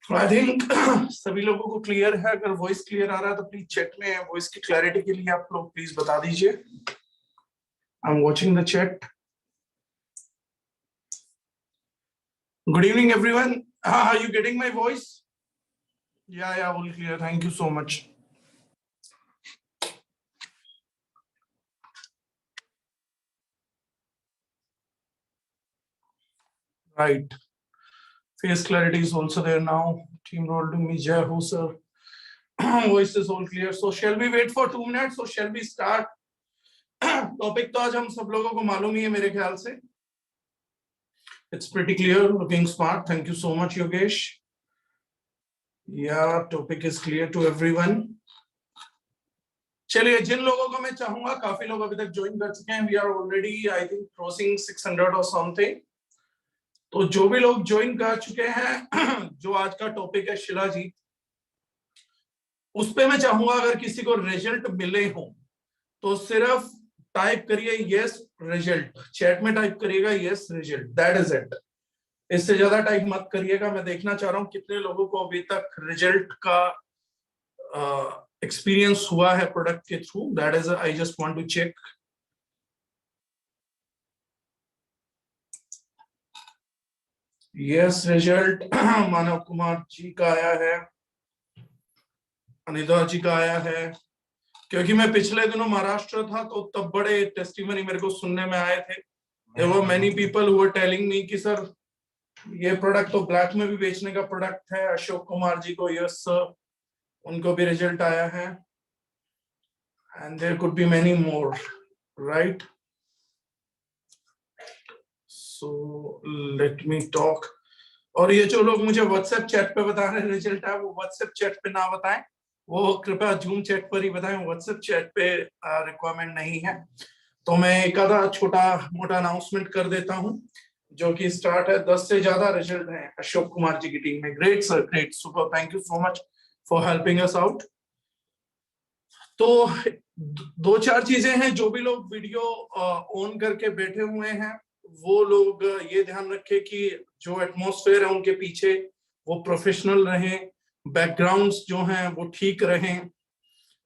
I think सभी लोगों को क्लियर है। अगर वॉइस क्लियर आ रहा है तो प्लीज चैट में वॉइस की क्लैरिटी के लिए आप लोग प्लीज बता दीजिए। I am watching the chat. Good evening everyone. Are you getting my voice? या all clear, thank you so much. Right, face clarity is also there now. Team roll to me, Jai Ho sir. Voice is all clear. So shall we wait for 2 minutes or shall we start? Topic तो आज हम सब लोगों को मालूम ही है मेरे ख्याल से। It's pretty clear, looking smart. Thank you so much, Yogesh. Yeah, topic is clear to everyone. चलिए, जिन लोगों को मैं चाहूंगा, काफी लोग अभी तक ज्वाइन कर चुके हैं। We are already, I think, crossing 600 or something. तो जो भी लोग ज्वाइन कर चुके हैं, जो आज का टॉपिक है शिलाजीत, उस पे मैं चाहूंगा अगर किसी को रिजल्ट मिले हो तो सिर्फ टाइप करिए यस रिजल्ट। चैट में टाइप करिएगा yes result, that is it. इससे ज्यादा टाइप मत करिएगा। मैं देखना चाह रहा हूं कितने लोगों को अभी तक रिजल्ट का एक्सपीरियंस हुआ है प्रोडक्ट के through. That is I just want to check. Yes result Manav Kumar ji का आया है, अनिता जी का आया है। क्योंकि मैं पिछले दिनों महाराष्ट्र था तो तब बड़े टेस्टिमनी मेरे को सुनने में आए थे। There were many people who were telling me कि सर ये प्रोडक्ट तो ब्लैक में भी बेचने का प्रोडक्ट है। अशोक कुमार जी को यस सर, उनको भी रिजल्ट आया है। And there could be many more, right? So let me talk. और ये जो लोग मुझे व्हाट्सएप चैट पे बता रहे हैं रिजल्ट है, वो व्हाट्सएप चैट पे ना बताएं, वो कृपया जूम चैट पर ही बताएं। व्हाट्सएप चैट पे रिक्वायरमेंट नहीं है। तो मैं एक आधा छोटा मोटा अनाउंसमेंट कर देता हूं, जो कि स्टार्ट है। 10 से ज्यादा रिजल्ट हैं अशोक कुमार जी की टीम में। Great sir, great, super, thank you so much for helping us out. तो दो चार चीजें हैं। जो भी लोग वीडियो ऑन करके बैठे हुए हैं वो लोग ये ध्यान रखें कि जो एटमॉस्फेयर है उनके पीछे वो प्रोफेशनल रहें, बैकग्राउंड्स जो हैं वो ठीक रहें,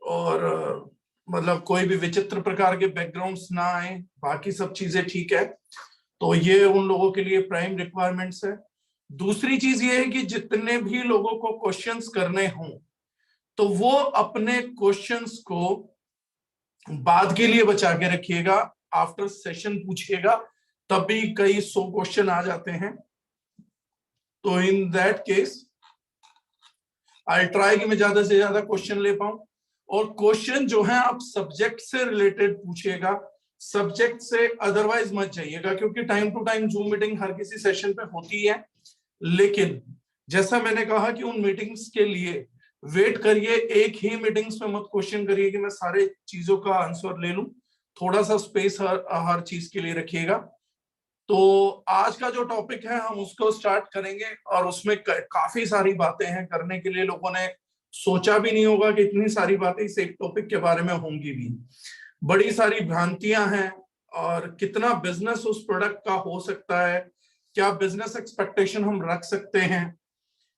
और मतलब कोई भी विचित्र प्रकार के बैकग्राउंड्स ना आए। बाकी सब चीजें ठीक है। तो ये उन लोगों के लिए प्राइम रिक्वायरमेंट्स है। दूसरी चीज ये है कि जितने भी लोगों को क्वेश्चंस करने हों तो वो अपने क्वेश्चंस को बाद के लिए बचा के रखिएगा, आफ्टर सेशन पूछिएगा। तब भी कई 100 क्वेश्चन आ जाते हैं। तो in that case I try कि मैं ज्यादा से ज्यादा क्वेश्चन ले पाऊं। और क्वेश्चन जो है आप सब्जेक्ट से रिलेटेड पूछिएगा, सब्जेक्ट से अदरवाइज मत जाइएगा। क्योंकि time to time zoom meeting हर किसी सेशन पे होती है, लेकिन जैसा मैंने कहा कि उन मीटिंग्स के लिए वेट करिए। एक ही मीटिंग्स में मत क्वेश्चन करिए कि मैं सारे चीजों का आंसर ले लूं। थोड़ा सा स्पेस हर चीज के लिए रखिएगा। तो आज का जो टॉपिक है हम उसको स्टार्ट करेंगे, और उसमें काफी सारी बातें हैं करने के लिए। लोगों ने सोचा भी नहीं होगा कि इतनी सारी बातें इस एक टॉपिक के बारे में होंगी भी। बड़ी सारी भ्रांतियां हैं, और कितना बिजनेस उस प्रोडक्ट का हो सकता है, क्या बिजनेस एक्सपेक्टेशन हम रख सकते हैं।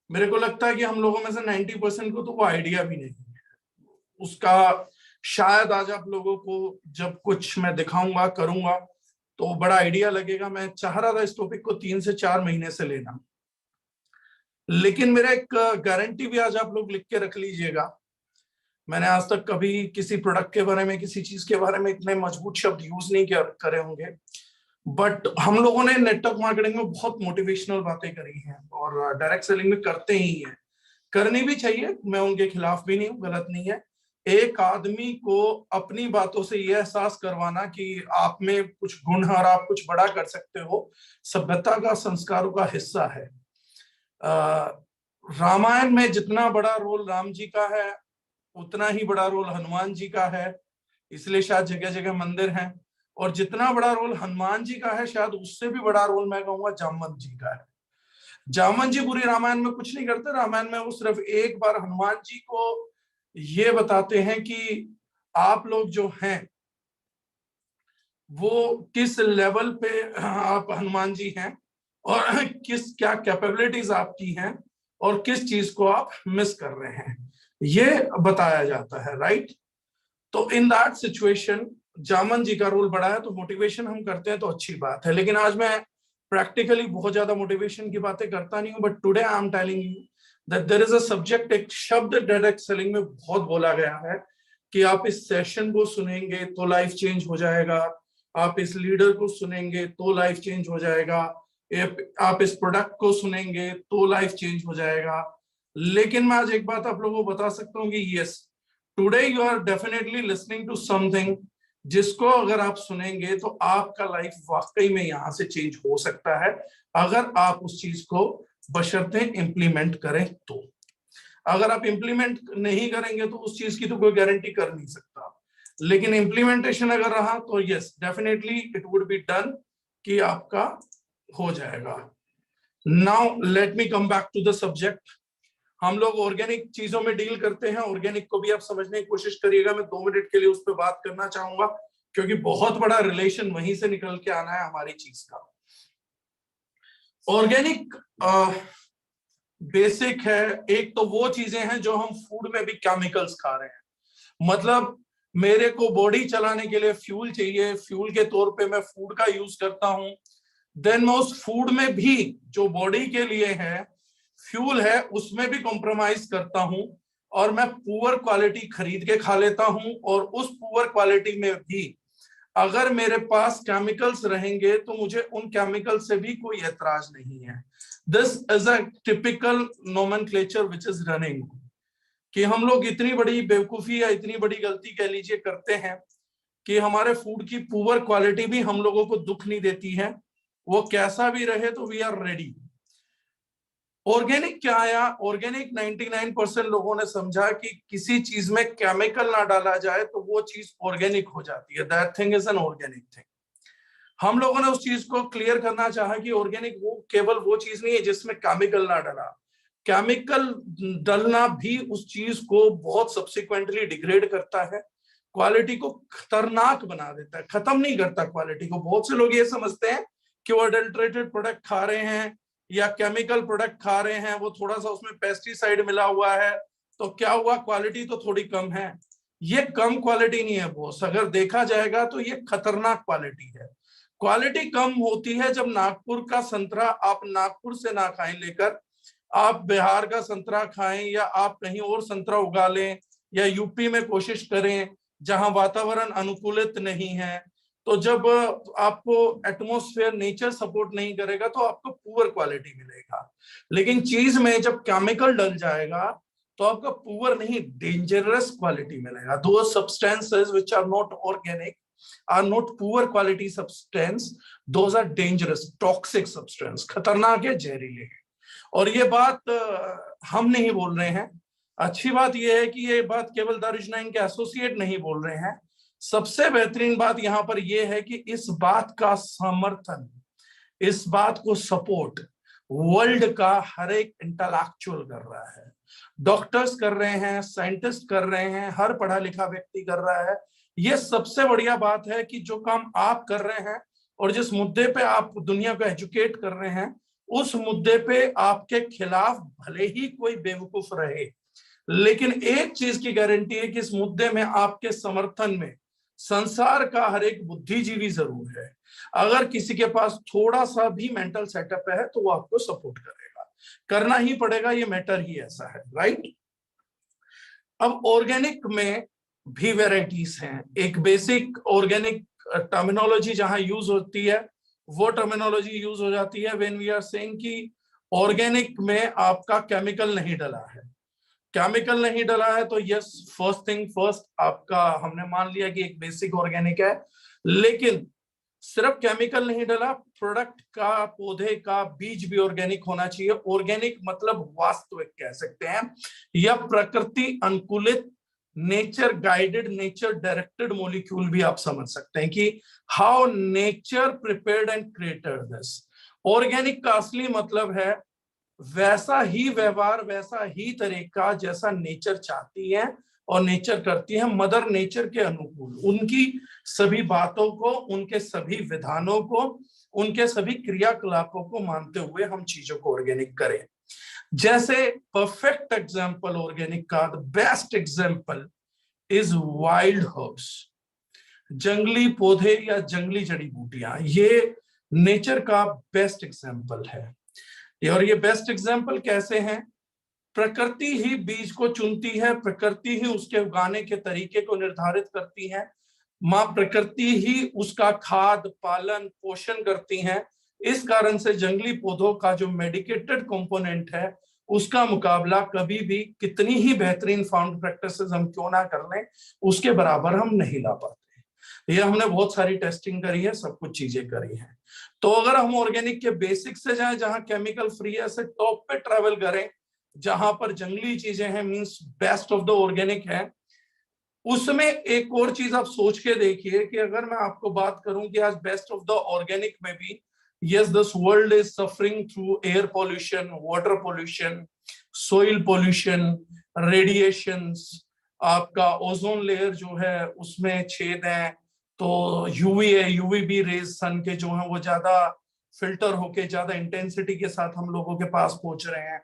मेरे को लगता है कि हम लोगों में से 90% को तो वो आइडिया भी नहीं है उसका। शायद आज आप लोगों को जब कुछ मैं दिखाऊंगा करूंगा तो बड़ा आइडिया लगेगा। मैं चाह रहा था इस टॉपिक को 3 से 4 महीने से लेना, लेकिन मेरा एक गारंटी भी आज आप लोग लिख के रख लीजिएगा। मैंने आज तक कभी किसी प्रोडक्ट के बारे में, किसी चीज के बारे में इतने मजबूत शब्द यूज नहीं करे होंगे। बट हम लोगों ने नेटवर्क मार्केटिंग में बहुत मोटिवेशनल बातें करी हैं, और डायरेक्ट सेलिंग में करते ही हैं। करनी भी चाहिए, मैं उनके खिलाफ भी नहीं हूँ, गलत नहीं है। एक आदमी को अपनी बातों से यह एहसास करवाना कि आप में कुछ गुण है और आप कुछ बड़ा कर सकते हो, सभ्यता का, संस्कारों का हिस्सा है। रामायण में जितना बड़ा रोल राम जी का है उतना ही बड़ा रोल हनुमान जी का है, इसलिए शायद जगह जगह मंदिर हैं। और जितना बड़ा रोल हनुमान जी का है शायद उससे भी बड़ा रोल मैं कहूंगा जामवंत जी का है। जामवंत जी पूरी रामायण में कुछ नहीं करते। रामायण में वो सिर्फ एक बार हनुमान जी को ये बताते हैं कि आप लोग जो हैं वो किस लेवल पे आप हनुमान जी हैं, और किस क्या कैपेबिलिटीज आपकी हैं, और किस चीज को आप मिस कर रहे हैं, ये बताया जाता है, राइट। तो इन दैट सिचुएशन जामन जी का रोल बड़ा है। तो मोटिवेशन हम करते हैं तो अच्छी बात है, लेकिन आज मैं प्रैक्टिकली बहुत ज्यादा मोटिवेशन की बातें करता नहीं हूं, but today I am telling you that there is a subject, एक शब्द डायरेक्ट सेलिंग में बहुत बोला गया है कि आप इस सेशन को सुनेंगे तो लाइफ चेंज हो जाएगा, आप इस लीडर को सुनेंगे तो लाइफ चेंज हो जाएगा, आप इस प्रोडक्ट को सुनेंगे तो लाइफ चेंज हो जाएगा। लेकिन मैं आज एक बात आप लोगों को बता सकता हूँ कि yes, today you are definitely listening to something जिसको अगर आप सुनेंगे तो आपका लाइफ वाकई में यहां से चेंज हो सकता है, अगर आप उस चीज को बशर्ते इम्प्लीमेंट करें तो। अगर आप इम्प्लीमेंट नहीं करेंगे तो उस चीज की तो कोई गारंटी कर नहीं सकता, लेकिन इम्प्लीमेंटेशन अगर रहा तो yes definitely it would be done, कि आपका हो जाएगा। Now let me come back to the subject. हम लोग ऑर्गेनिक चीजों में डील करते हैं, ऑर्गेनिक को भी आप समझने की कोशिश करिएगा। मैं 2 मिनट के लिए उस पर बात करना चाहूंगा, क्योंकि बहुत बड़ा रिलेशन वहीं से निकल के आना है हमारी चीज का। ऑर्गेनिक बेसिक है, एक तो वो चीजें हैं जो हम फूड में भी केमिकल्स खा रहे हैं। मतलब मेरे को बॉडी चलाने के लिए फ्यूल चाहिए, फ्यूल के तौर पे मैं फूड का यूज करता हूं, देन मैं उस फूड में भी जो बॉडी के लिए है फ्यूल है उसमें भी कॉम्प्रोमाइज करता हूं, और मैं पुअर क्वालिटी खरीद के खा लेता हूं। और उस पुअर क्वालिटी में भी अगर मेरे पास केमिकल्स रहेंगे तो मुझे उन केमिकल से भी कोई एतराज नहीं है। This is a typical nomenclature which is running, कि हम लोग इतनी बड़ी बेवकूफी या इतनी बड़ी गलती कह लीजिए करते हैं कि हमारे फूड की पुअर क्वालिटी भी हम लोगों को दुख नहीं देती है, वो कैसा भी रहे तो वी आर रेडी। ऑर्गेनिक क्या आया? ऑर्गेनिक 99% लोगों ने समझा कि किसी चीज में केमिकल ना डाला जाए तो वो चीज ऑर्गेनिक हो जाती है, that thing is an organic thing. हम लोगों ने उस चीज को क्लियर करना चाहा कि ऑर्गेनिक वो केवल वो चीज नहीं है जिसमें केमिकल ना डाला, केमिकल डालना भी उस चीज को बहुत सब्सिक्वेंटली डिग्रेड करता है, क्वालिटी को खतरनाक बना देता है, खत्म नहीं करता क्वालिटी को। बहुत से लोग ये समझते हैं कि वो अडल्ट्रेटेड प्रोडक्ट खा रहे हैं या केमिकल प्रोडक्ट खा रहे हैं, वो थोड़ा सा उसमें पेस्टिसाइड मिला हुआ है तो क्या हुआ, क्वालिटी तो थोड़ी कम है। ये कम क्वालिटी नहीं है बॉस, अगर देखा जाएगा तो ये खतरनाक क्वालिटी है। क्वालिटी कम होती है जब नागपुर का संतरा आप नागपुर से ना खाएं लेकर, आप बिहार का संतरा खाएं या आप कहीं और संतरा उगा लें या यूपी में कोशिश करें जहां वातावरण अनुकूलित नहीं है, तो जब आपको एटमॉस्फेयर नेचर सपोर्ट नहीं करेगा तो आपको पुअर क्वालिटी मिलेगा। लेकिन चीज में जब केमिकल डल जाएगा तो आपका पुअर नहीं डेंजरस क्वालिटी मिलेगा। दो substances which are not organic are not poor quality substance, those are dangerous toxic substance, खतरनाक है, जहरीले है। और ये बात हम नहीं बोल रहे हैं, अच्छी बात यह है कि ये बात केवल दारुश9 के एसोसिएट नहीं बोल रहे हैं। सबसे बेहतरीन बात यहां पर यह है कि इस बात का समर्थन, इस बात को सपोर्ट वर्ल्ड का हर एक इंटेलेक्चुअल कर रहा है, डॉक्टर्स कर रहे हैं, साइंटिस्ट कर रहे हैं, हर पढ़ा लिखा व्यक्ति कर रहा है। ये सबसे बढ़िया बात है कि जो काम आप कर रहे हैं और जिस मुद्दे पे आप दुनिया को एजुकेट कर रहे हैं, उस मुद्दे पे आपके खिलाफ भले ही कोई बेवकूफ रहे, लेकिन एक चीज की गारंटी है कि इस मुद्दे में आपके समर्थन में संसार का हर एक बुद्धिजीवी जरूर है। अगर किसी के पास थोड़ा सा भी मेंटल सेटअप है तो वो आपको सपोर्ट करेगा, करना ही पड़ेगा, ये मैटर ही ऐसा है, राइट। अब ऑर्गेनिक में भी वेराइटीज हैं। एक बेसिक ऑर्गेनिक टर्मिनोलॉजी जहां यूज होती है वो टर्मिनोलॉजी यूज हो जाती है व्हेन वी आर सेइंग कि ऑर्गेनिक में आपका केमिकल नहीं डला है। केमिकल नहीं डला है तो यस, फर्स्ट थिंग फर्स्ट, आपका हमने मान लिया कि एक बेसिक ऑर्गेनिक है, लेकिन सिर्फ केमिकल नहीं डला, प्रोडक्ट का, पौधे का बीज भी ऑर्गेनिक होना चाहिए। ऑर्गेनिक मतलब वास्तविक कह सकते हैं, या प्रकृति अनुकूलित, nature guided, nature directed molecule भी आप समझ सकते हैं कि how nature prepared and created this. Organic का असली मतलब है वैसा ही व्यवहार, वैसा ही तरीका जैसा नेचर चाहती है और नेचर करती है, मदर नेचर के अनुकूल, उनकी सभी बातों को, उनके सभी विधानों को, उनके सभी क्रियाकलापों को मानते हुए हम चीजों को ऑर्गेनिक करें। जैसे परफेक्ट एग्जाम्पल ऑर्गेनिक का, the best example is wild herbs, जंगली पौधे या जंगली जड़ी बूटियां, ये नेचर का बेस्ट एग्जाम्पल है। और ये बेस्ट एग्जाम्पल कैसे हैं? प्रकृति ही बीज को चुनती है, प्रकृति ही उसके उगाने के तरीके को निर्धारित करती है, माँ प्रकृति ही उसका खाद पालन पोषण करती है। इस कारण से जंगली पौधों का जो मेडिकेटेड कंपोनेंट है उसका मुकाबला कभी भी कितनी ही बेहतरीन फाउंड प्रैक्टिसेस हम क्यों ना कर लें, उसके बराबर हम नहीं ला पाते। ये हमने बहुत सारी टेस्टिंग करी है, सब कुछ चीजें करी हैं। तो अगर हम ऑर्गेनिक के बेसिक से जाएं, जहां केमिकल फ्री है, से टॉप पे ट्रेवल करें, जहां पर जंगली चीजें हैं, means best of the organic है, उसमें एक और चीज आप सोच के देखिए कि अगर मैं आपको बात करूं कि आज बेस्ट ऑफ द ऑर्गेनिक में भी, yes this world is suffering through air pollution, water pollution, soil pollution, radiations, आपका ओजोन लेयर जो है उसमें छेद है, तो यूवी है, यूवीबी रेज सन के जो है वो ज्यादा फिल्टर होके ज्यादा इंटेंसिटी के साथ हम लोगों के पास पहुंच रहे हैं।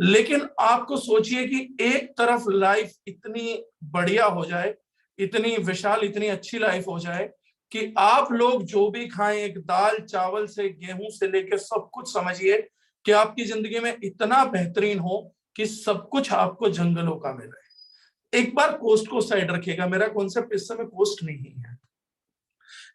लेकिन आपको सोचिए कि एक तरफ लाइफ इतनी बढ़िया हो जाए, इतनी विशाल, इतनी अच्छी लाइफ हो जाए कि आप लोग जो भी खाएं, एक दाल चावल से गेहूं से लेकर सब कुछ समझिए कि आपकी जिंदगी में इतना बेहतरीन हो कि सब कुछ आपको जंगलों का मिल रहा है। एक बार कोस्ट को साइड रखिएगा, मेरा कॉन्सेप्ट इस समय कोस्ट नहीं है,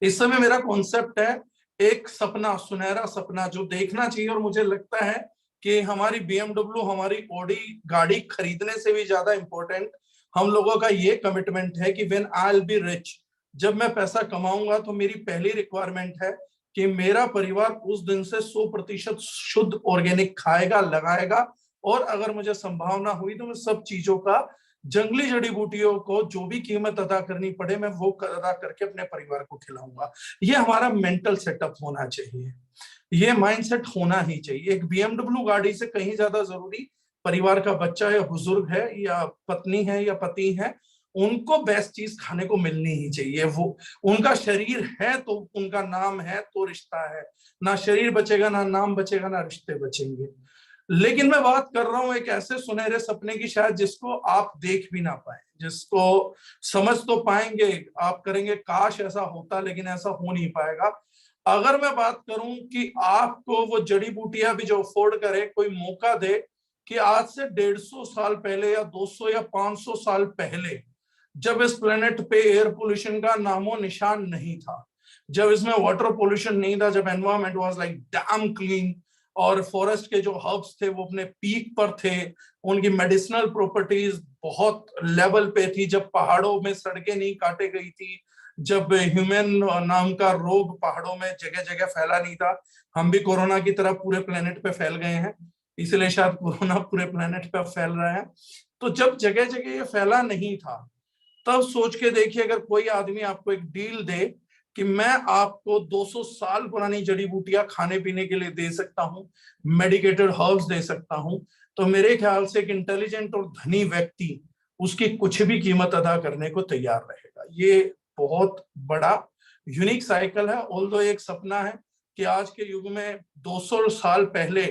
इस समय मेरा कॉन्सेप्ट है एक सपना, सुनहरा सपना जो देखना चाहिए। और मुझे लगता है कि हमारी BMW, हमारी ऑडी गाड़ी खरीदने से भी ज्यादा इंपॉर्टेंट हम लोगों का ये कमिटमेंट है कि when I will be rich, जब मैं पैसा कमाऊंगा तो मेरी पहली रिक्वायरमेंट है कि मेरा परिवार उस दिन से 100% शुद्ध ऑर्गेनिक खाएगा, लगाएगा, और अगर मुझे संभावना हुई तो मैं सब चीजों का, जंगली जड़ी बूटियों को जो भी कीमत अदा करनी पड़े मैं वो अदा करके अपने परिवार को खिलाऊंगा। ये हमारा मेंटल सेटअप होना चाहिए, ये माइंडसेट होना ही चाहिए। एक BMW गाड़ी से कहीं ज्यादा जरूरी परिवार का बच्चा या बुजुर्ग है या पत्नी है या पति है, उनको बेस्ट चीज खाने को मिलनी ही चाहिए। वो उनका शरीर है तो उनका नाम है तो रिश्ता है, ना शरीर बचेगा ना नाम बचेगा ना रिश्ते बचेंगे। लेकिन मैं बात कर रहा हूं एक ऐसे सुनहरे सपने की शायद जिसको आप देख भी ना पाए, जिसको समझ तो पाएंगे, आप करेंगे काश ऐसा होता, लेकिन ऐसा हो नहीं पाएगा। अगर मैं बात करूं कि आपको वो जड़ी बूटियां भी जो अफोर्ड करे, कोई मौका दे कि आज से 150 साल पहले या 200 या 500 साल पहले, जब इस प्लेनेट पे एयर पोल्यूशन का नामो निशान नहीं था, जब इसमें वाटर पोल्यूशन नहीं था, जब environment was like damn clean, और फॉरेस्ट के जो हर्ब्स थे वो अपने पीक पर थे, उनकी मेडिसिनल प्रॉपर्टीज बहुत लेवल पे थी, जब पहाड़ों में सड़कें नहीं काटे गई थी, जब ह्यूमन नाम का रोग पहाड़ों में जगह जगह फैला नहीं था। हम भी कोरोना की तरह पूरे प्लेनेट पे फैल गए हैं, इसलिए शायद कोरोना पूरे प्लेनेट पे फैल रहा है। तो जब जगह जगह ये फैला नहीं था, तब सोच के देखिए अगर कोई आदमी आपको एक डील दे कि मैं आपको 200 साल पुरानी जड़ी बूटियां खाने पीने के लिए दे सकता हूं, मेडिकेटेड हर्ब्स दे सकता हूं, तो मेरे ख्याल से एक इंटेलिजेंट और धनी व्यक्ति उसकी कुछ भी कीमत अदा करने को तैयार रहेगा। ये बहुत बड़ा यूनिक साइकिल है। ऑल्दो एक सपना है कि आज के युग में 200 साल पहले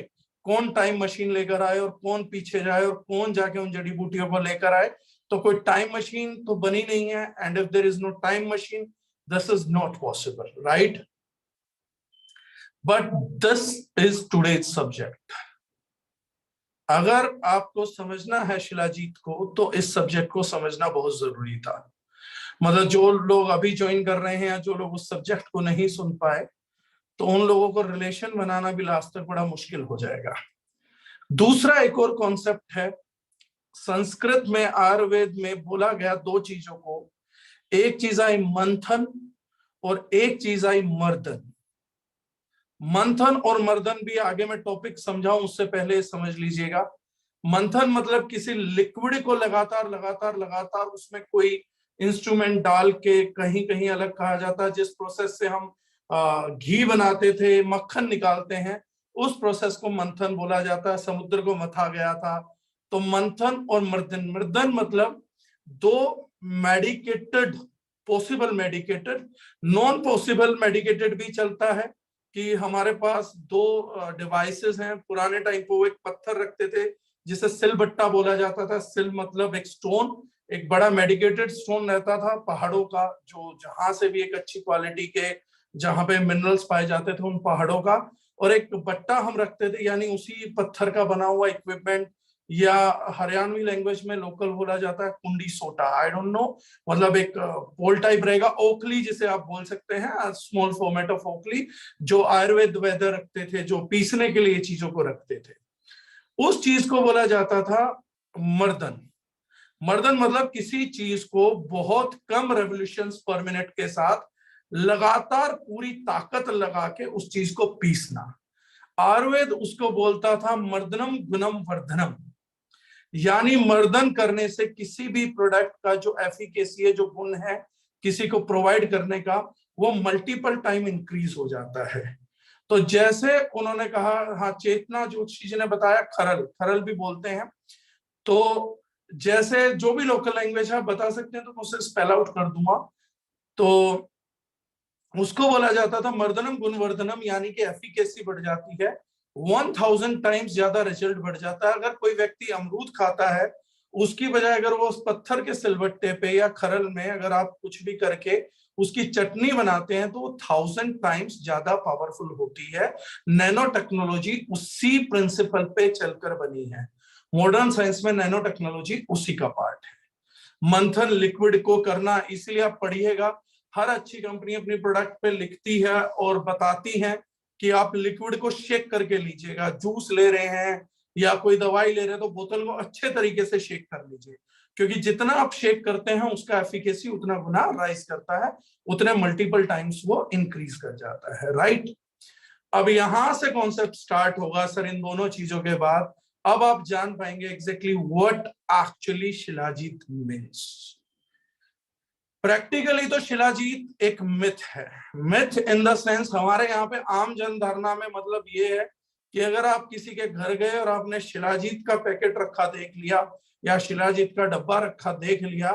कौन टाइम मशीन लेकर आए और कौन पीछे जाए और कौन जाके उन जड़ी बूटियों को लेकर आए, तो कोई टाइम मशीन तो बनी नहीं है। And if there is no time machine, this is not possible, right? But this is today's subject. अगर आपको समझना है शिलाजीत को, तो इस सब्जेक्ट को समझना बहुत जरूरी था। मतलब जो लोग अभी ज्वाइन कर रहे हैं, जो लोग उस सब्जेक्ट को नहीं सुन पाए, तो उन लोगों को रिलेशन बनाना भी लास्ट तक बड़ा मुश्किल हो जाएगा। दूसरा एक और कॉन्सेप्ट है, संस्कृत में आयुर्वेद में बोला गया दो चीजों को, एक चीज आई मंथन और एक चीज आई मर्दन। मंथन और मर्दन भी आगे मैं टॉपिक समझाऊं उससे पहले समझ लीजिएगा। मंथन मतलब किसी लिक्विड को लगातार लगातार लगातार उसमें कोई इंस्ट्रूमेंट डाल के, कहीं कहीं अलग कहा जाता है, जिस प्रोसेस से हम घी बनाते थे, मक्खन निकालते हैं, उस प्रोसेस को मंथन बोला जाता है। समुद्र को मथा गया था, तो मंथन और मर्दन। मर्दन मतलब दो medicated, possible medicated, non possible medicated भी चलता है, कि हमारे पास दो डिवाइसेस हैं। पुराने टाइम पे वो एक पत्थर रखते थे जिसे सिलबट्टा बोला जाता था। सिल मतलब एक स्टोन, एक बड़ा मेडिकेटेड स्टोन रहता था पहाड़ों का, जो जहां से भी एक अच्छी क्वालिटी के, जहां पे मिनरल्स पाए जाते थे उन पहाड़ों का। और एक बट्टा हम रखते थे, यानी उसी पत्थर का बना हुआ इक्विपमेंट, या हरियाणवी लैंग्वेज में लोकल बोला जाता है कुंडी सोटा, आई डोंट नो, मतलब एक पोल टाइप रहेगा, ओखली जिसे आप बोल सकते हैं, स्मॉल फॉर्मेट ऑफ ओखली, जो आयुर्वेद वैद्य रखते थे, जो पीसने के लिए चीजों को रखते थे। उस चीज को बोला जाता था मर्दन। मर्दन मतलब किसी चीज को बहुत कम रेवोल्यूशंस पर मिनट के साथ लगातार पूरी ताकत लगा के उस चीज को पीसना। आयुर्वेद उसको बोलता था मर्दनम गुणम वर्धनम, यानी मर्दन करने से किसी भी प्रोडक्ट का जो एफिकेसी है, जो गुण है किसी को प्रोवाइड करने का, वो मल्टीपल टाइम इंक्रीज हो जाता है। तो जैसे उन्होंने कहा, हाँ चेतना जोशी जी ने बताया, खरल, खरल भी बोलते हैं। तो जैसे जो भी लोकल लैंग्वेज है बता सकते हैं तो मैं उसे स्पेल आउट कर दूंगा। तो उसको बोला जाता था मर्दनम गुणवर्धनम, यानी कि एफिकेसी बढ़ जाती है, 1000 टाइम्स ज्यादा रिजल्ट बढ़ जाता है। अगर कोई व्यक्ति अमरूद खाता है, उसकी बजाय अगर वो उस पत्थर के सिलबट्टे पे या खरल में अगर आप कुछ भी करके उसकी चटनी बनाते हैं तो वो 1000 टाइम्स ज्यादा पावरफुल होती है। नैनो टेक्नोलॉजी उसी प्रिंसिपल पे चलकर बनी है। मॉडर्न साइंस में नैनो टेक्नोलॉजी उसी का पार्ट है। मंथन लिक्विड को करना, इसलिए आप पढ़िएगा, हर अच्छी कंपनी अपनी प्रोडक्ट पे लिखती है और बताती है कि आप लिक्विड को शेक करके लीजिएगा। जूस ले रहे हैं या कोई दवाई ले रहे हैं तो बोतल को अच्छे तरीके से शेक कर लीजिए, क्योंकि जितना आप शेक करते हैं उसका एफिकेसी उतना गुना राइज करता है, उतने मल्टीपल टाइम्स वो इंक्रीज कर जाता है, राइट। अब यहां से कॉन्सेप्ट स्टार्ट होगा सर, इन दोनों चीजों के बाद अब आप जान पाएंगे exactly what actually shilajit means. Practically तो शिलाजीत एक मिथ है। मिथ इन द सेंस हमारे यहाँ पे आम जन धारणा में मतलब ये है कि अगर आप किसी के घर गए और आपने शिलाजीत का पैकेट रखा देख लिया या शिलाजीत का डब्बा रखा देख लिया,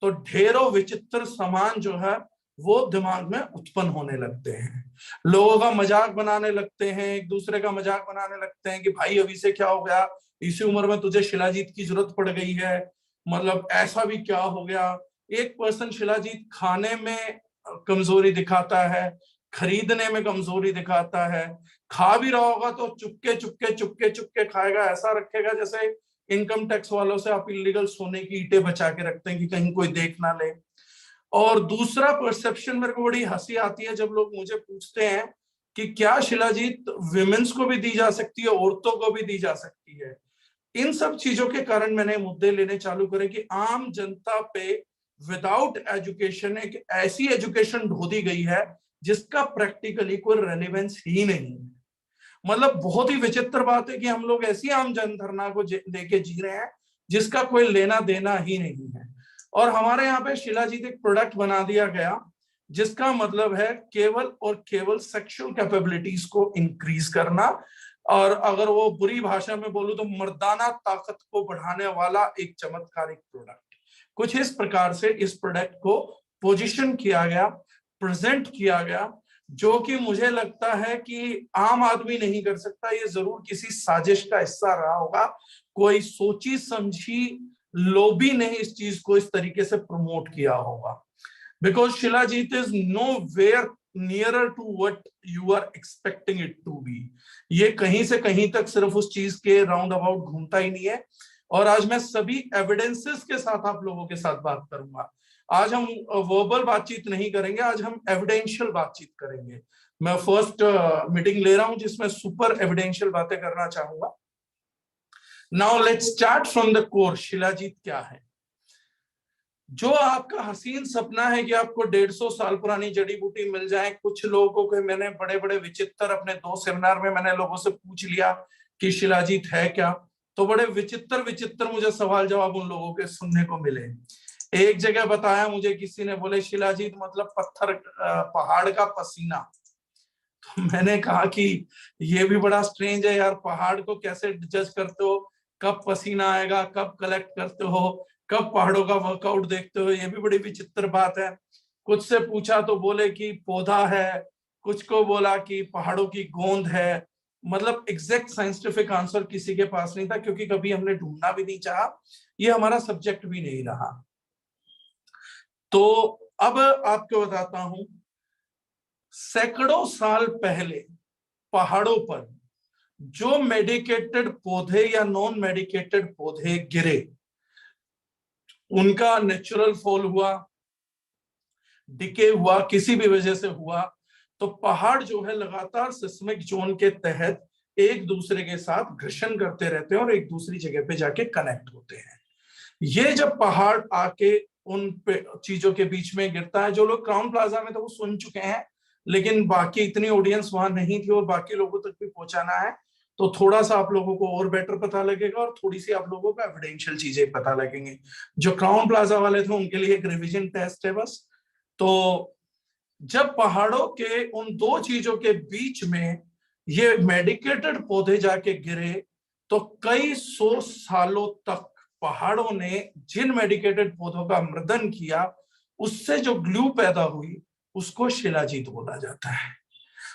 तो ढेरों विचित्र सामान जो है वो दिमाग में उत्पन्न होने लगते हैं। लोगों का मजाक बनाने लगते हैं, एक दूसरे का मजाक बनाने लगते हैं कि भाई अभी से क्या हो गया, इसी उम्र में तुझे शिलाजीत की जरूरत पड़ गई है, मतलब ऐसा भी क्या हो गया। एक पर्सन शिलाजीत खाने में कमजोरी दिखाता है, खरीदने में कमजोरी दिखाता है, खा भी रहा होगा तो चुपके चुपके चुपके चुपके खाएगा, ऐसा रखेगा जैसे इनकम टैक्स वालों से आप इलीगल सोने की ईंटें बचा के रखते हैं कि कहीं कोई देख ना ले। और दूसरा परसेप्शन, मेरे को बड़ी हंसी आती है जब लोग मुझे पूछते हैं कि क्या शिलाजीत विमेंस को भी दी जा सकती है, औरतों को भी दी जा सकती है। इन सब चीजों के कारण मैंने मुद्दे लेने चालू करे कि आम जनता पे विदाउट एजुकेशन एक ऐसी एजुकेशन ढो दी गई है जिसका प्रैक्टिकली कोई रेलेवेंस ही नहीं है। मतलब बहुत ही विचित्र बात है कि हम लोग ऐसी आम जनधारणा को लेके जी रहे हैं जिसका कोई लेना देना ही नहीं है। और हमारे यहाँ पे शिलाजीत एक प्रोडक्ट बना दिया गया जिसका मतलब है केवल और केवल सेक्सुअल कैपेबिलिटीज को इंक्रीज करना, और अगर वो बुरी भाषा में बोलूं तो मर्दाना ताकत को बढ़ाने वाला एक चमत्कारिक प्रोडक्ट। कुछ इस प्रकार से इस प्रोडक्ट को पोजीशन किया गया, प्रेजेंट किया गया, जो कि मुझे लगता है कि आम आदमी नहीं कर सकता। ये जरूर किसी साजिश का हिस्सा रहा होगा, कोई सोची समझी लोबी ने इस चीज को इस तरीके से प्रमोट किया होगा। Because shilajit is nowhere nearer to what you are expecting it to be. ये कहीं से कहीं तक सिर्फ उस चीज के राउंड अबाउट घूमता ही नहीं है। और आज मैं सभी एविडेंसेस के साथ आप लोगों के साथ बात करूंगा। आज हम वर्बल बातचीत नहीं करेंगे, आज हम एविडेंशियल बातचीत करेंगे। मैं फर्स्ट मीटिंग ले रहा हूं जिसमें सुपर एविडेंशियल बातें करना चाहूंगा। Now let's start from the core. Shilajit क्या है? जो आपका हसीन सपना है कि आपको 150 साल पुरानी जड़ी बूटी मिल जाए। कुछ लोगों को मैंने बड़े बड़े विचित्र, अपने 2 सेमिनार में मैंने लोगों से पूछ लिया कि शिलाजीत है क्या, तो बड़े विचित्र विचित्र मुझे सवाल जवाब उन लोगों के सुनने को मिले। एक जगह बताया मुझे किसी ने, बोले शिलाजीत मतलब पत्थर, पहाड़ का पसीना। तो मैंने कहा कि ये भी बड़ा स्ट्रेंज है यार, पहाड़ को कैसे जज करते हो, कब पसीना आएगा, कब कलेक्ट करते हो, कब पहाड़ों का वर्कआउट देखते हो, ये भी बड़ी विचित्र बात है। कुछ से पूछा तो बोले कि पौधा है, कुछ को बोला कि पहाड़ों की गोंद है। मतलब एग्जैक्ट साइंटिफिक आंसर किसी के पास नहीं था, क्योंकि कभी हमने ढूंढना भी नहीं चाहा, ये हमारा सब्जेक्ट भी नहीं रहा। तो अब आपको बताता हूं, सैकड़ों साल पहले पहाड़ों पर जो मेडिकेटेड पौधे या नॉन मेडिकेटेड पौधे गिरे, उनका नेचुरल फॉल हुआ, डिके हुआ, किसी भी वजह से हुआ, तो पहाड़ जो है लगातार सिस्मिक जोन के तहत एक दूसरे के साथ घर्षण करते रहते हैं और एक दूसरी जगह पे जाके कनेक्ट होते हैं। ये जब पहाड़ आके उन चीजों के बीच में गिरता है, जो लोग क्राउन प्लाजा में तो वो सुन चुके हैं, लेकिन बाकी इतनी ऑडियंस वहां नहीं थी और बाकी लोगों तक भी पहुंचाना है, तो थोड़ा सा आप लोगों को और बेटर पता लगेगा और थोड़ी सी आप लोगों को एविडेंशियल चीजें पता लगेंगी। जो क्राउन प्लाजा वाले थे उनके लिए एक रिवीजन टेस्ट है बस। तो जब पहाड़ों के उन दो चीजों के बीच में ये मेडिकेटेड पौधे जाके गिरे, तो कई सौ सालों तक पहाड़ों ने जिन मेडिकेटेड पौधों का मृदन किया, उससे जो ग्लू पैदा हुई उसको शिलाजीत बोला जाता है।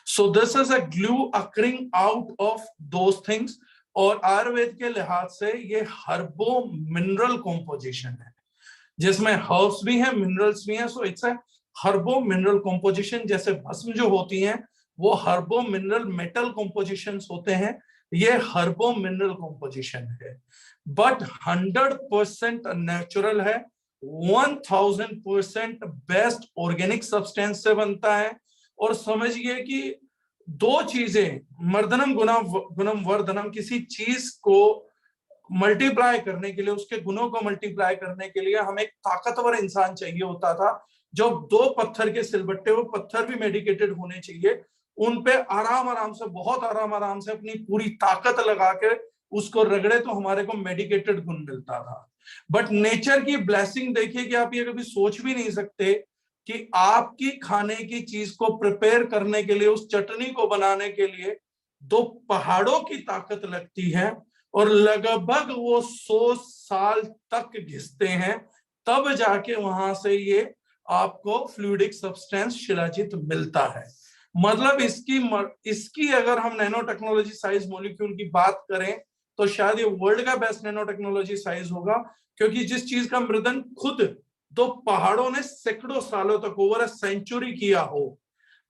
So this is a glue occurring out of those things. और आयुर्वेद के लिहाज से ये हर्बो मिनरल कॉम्पोजिशन है, जिसमें हर्ब्स भी हैं, मिनरल्स भी हैं। So it's a हर्बो mineral composition. जैसे भस्म जो होती हैं वो हर्बो मिनरल मेटल कॉम्पोजिशंस होते हैं, ये हर्बो मिनरल कॉम्पोजिशन है, बट 100% नेचुरल है, 1000% बेस्ट ऑर्गेनिक सब्सटेंस से बनता है। और समझिए कि दो चीजें, मर्दनम गुणम वर्धनम, किसी चीज को मल्टीप्लाई करने के लिए, उसके गुणों को मल्टीप्लाई करने के लिए हमें एक ताकतवर इंसान चाहिए होता था। जो दो पत्थर के सिलबट्टे, वो पत्थर भी मेडिकेटेड होने चाहिए, उन पे आराम आराम से, बहुत आराम आराम से अपनी पूरी ताकत लगा के उसको रगड़े तो हमारे को मेडिकेटेड गुण मिलता था। बट नेचर की ब्लेसिंग देखिए कि आप ये कभी सोच भी नहीं सकते कि आपकी खाने की चीज को प्रिपेयर करने के लिए, उस चटनी को बनाने के लिए दो पहाड़ों की ताकत लगती है, और लगभग वो 100 साल तक घिसते हैं, तब जाके वहां से ये आपको फ्लूइडिक सब्सटेंस शिलाजीत मिलता है। मतलब इसकी अगर हम नैनो टेक्नोलॉजी साइज मॉलिक्यूल की बात करें तो शायद ये वर्ल्ड का बेस्ट नैनो टेक्नोलॉजी साइज होगा, क्योंकि जिस चीज का मृदन खुद दो पहाड़ों ने सैकड़ों सालों तक, ओवर अ सेंचुरी किया हो,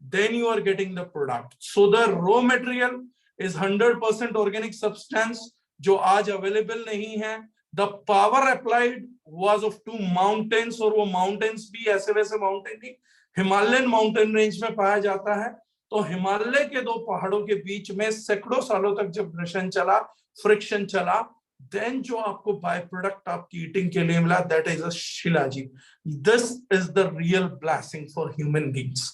then you are getting the product. So the raw material is 100% organic substance जो आज अवेलेबल नहीं है। The power applied was of 2 mountains, और वो माउंटेन्स भी ऐसे वैसे माउंटेन नहीं, हिमालयन माउंटेन रेंज में पाया जाता है। तो हिमालय के दो पहाड़ों के बीच में सैकड़ों सालों तक जब घर्षण चला, फ्रिक्शन चला, देन जो आपको बाय प्रोडक्ट आपकी ईटिंग के लिए मिला, that is a shilajit. This is the real blessing for human beings.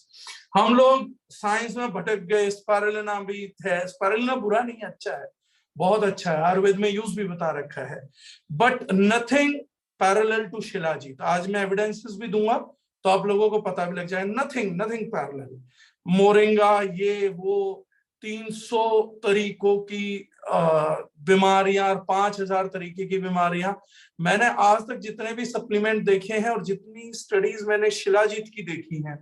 हम लोग साइंस में भटक गए, स्पारुलिना भी है, स्पारुलिना बुरा नहीं, अच्छा है, बहुत अच्छा है, आयुर्वेद में यूज भी बता रखा है, but nothing parallel to shilajit. आज मैं एविडेंसेस भी दूंगा तो आप लोगों को पता भी लग जाए, नथिंग पैरेलल। मोरिंगा, ये वो 300 तरीकों की बीमारियां और 5000 तरीके की बीमारियां, मैंने आज तक जितने भी सप्लीमेंट देखे हैं और जितनी स्टडीज मैंने शिलाजीत की देखी हैं,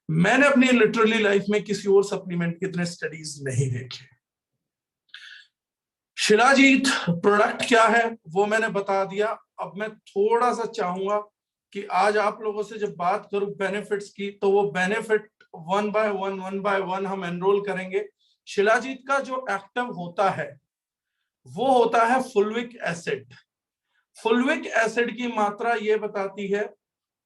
मैंने अपनी लिटरली लाइफ में किसी और सप्लीमेंट के इतने स्टडीज नहीं देखे। शिलाजीत प्रोडक्ट क्या है वो मैंने बता दिया। अब मैं थोड़ा सा चाहूंगा कि आज आप लोगों से जब बात करूं बेनिफिट्स की, तो वो बेनिफिट वन बाय वन हम एनरोल करेंगे। शिलाजीत का जो एक्टिव होता है वो होता है फुल्विक एसिड। फुल्विक एसिड की मात्रा ये बताती है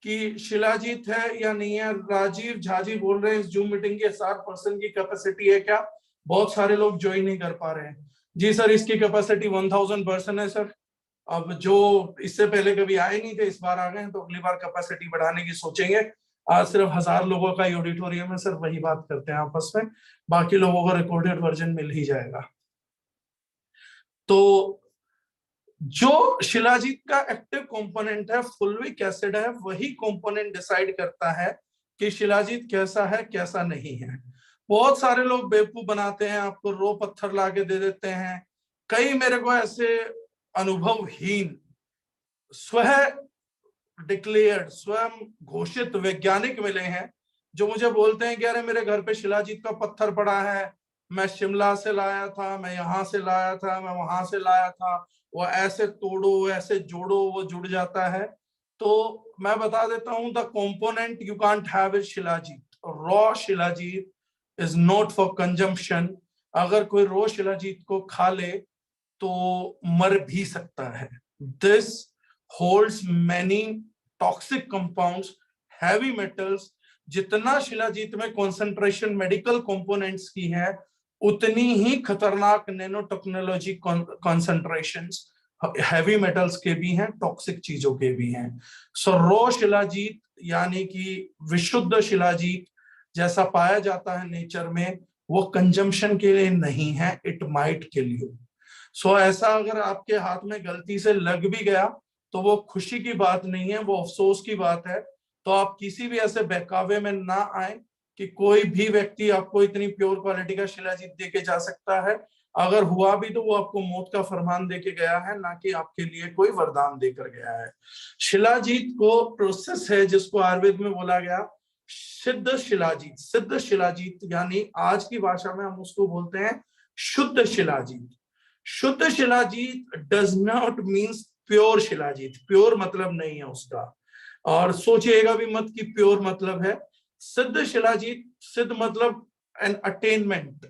कि शिलाजीत है या नहीं है। राजीव झाजी बोल रहे हैं इस जूम मीटिंग की 1000% की कैपेसिटी है क्या? बहुत सारे लोग ज्वाइन नहीं कर पा रहे हैं। जी सर, इसकी कैपेसिटी 1000% है सर। अब जो इससे पहले कभी आए नहीं थे, इस बार आ गए हैं, तो अगली बार कैपेसिटी बढ़ाने की सोचेंगे। आज सिर्फ 1000 लोगों का ऑडिटोरियम है सर, वही बात करते हैं आपस में, बाकी लोगों को रिकॉर्डेड वर्जन मिल ही जाएगा। तो जो शिलाजीत का एक्टिव कंपोनेंट है फुल्विक एसिड है, वही कंपोनेंट डिसाइड करता है कि शिलाजीत कैसा है कैसा नहीं है। बहुत सारे लोग बेवकूफ बनाते हैं, आपको रो पत्थर लाके दे देते हैं। कई मेरे को ऐसे अनुभवहीन, स्वयं डिक्लेयर्ड, स्वयं घोषित वैज्ञानिक मिले हैं जो मुझे बोलते हैं कि अरे मेरे घर पे शिलाजीत का पत्थर पड़ा है, मैं शिमला से लाया था, मैं यहाँ से लाया था, मैं वहां से लाया था, वो ऐसे तोड़ो ऐसे जोड़ो वो जुड़ जाता है। तो मैं बता देता हूं, the component you can't have is shilajit. Raw shilajit is not for consumption. अगर कोई रॉ शिलाजीत को खा ले तो मर भी सकता है। This holds many toxic compounds, heavy metals. जितना शिलाजीत में कॉन्सेंट्रेशन मेडिकल कंपोनेंट्स की है, उतनी ही खतरनाक nano technology concentrations heavy metals के भी हैं, टॉक्सिक चीजों के भी हैं। सो रॉ शिलाजीत यानी कि विशुद्ध शिलाजीत जैसा पाया जाता है नेचर में, वो कंजम्पशन के लिए नहीं है, इट माइट किल यू। सो ऐसा अगर आपके हाथ में गलती से लग भी गया तो वो खुशी की बात नहीं है, वो अफसोस की बात है। तो आप किसी भी ऐसे बहकावे में ना आए कि कोई भी व्यक्ति आपको इतनी प्योर क्वालिटी का शिलाजीत दे के जा सकता है। अगर हुआ भी तो वो आपको मौत का फरमान दे के गया है, ना कि आपके लिए कोई वरदान देकर गया है। शिलाजीत को प्रोसेस है जिसको आयुर्वेद में बोला गया सिद्ध शिलाजीत। सिद्ध शिलाजीत यानी आज की भाषा में हम उसको बोलते हैं शुद्ध शिलाजीत। शुद्ध shilajit does not means pure shilajit. Pure मतलब नहीं है उसका, और सोचिएगा भी मत कि प्योर मतलब है। सिद्ध शिलाजीत, सिद्ध मतलब an attainment,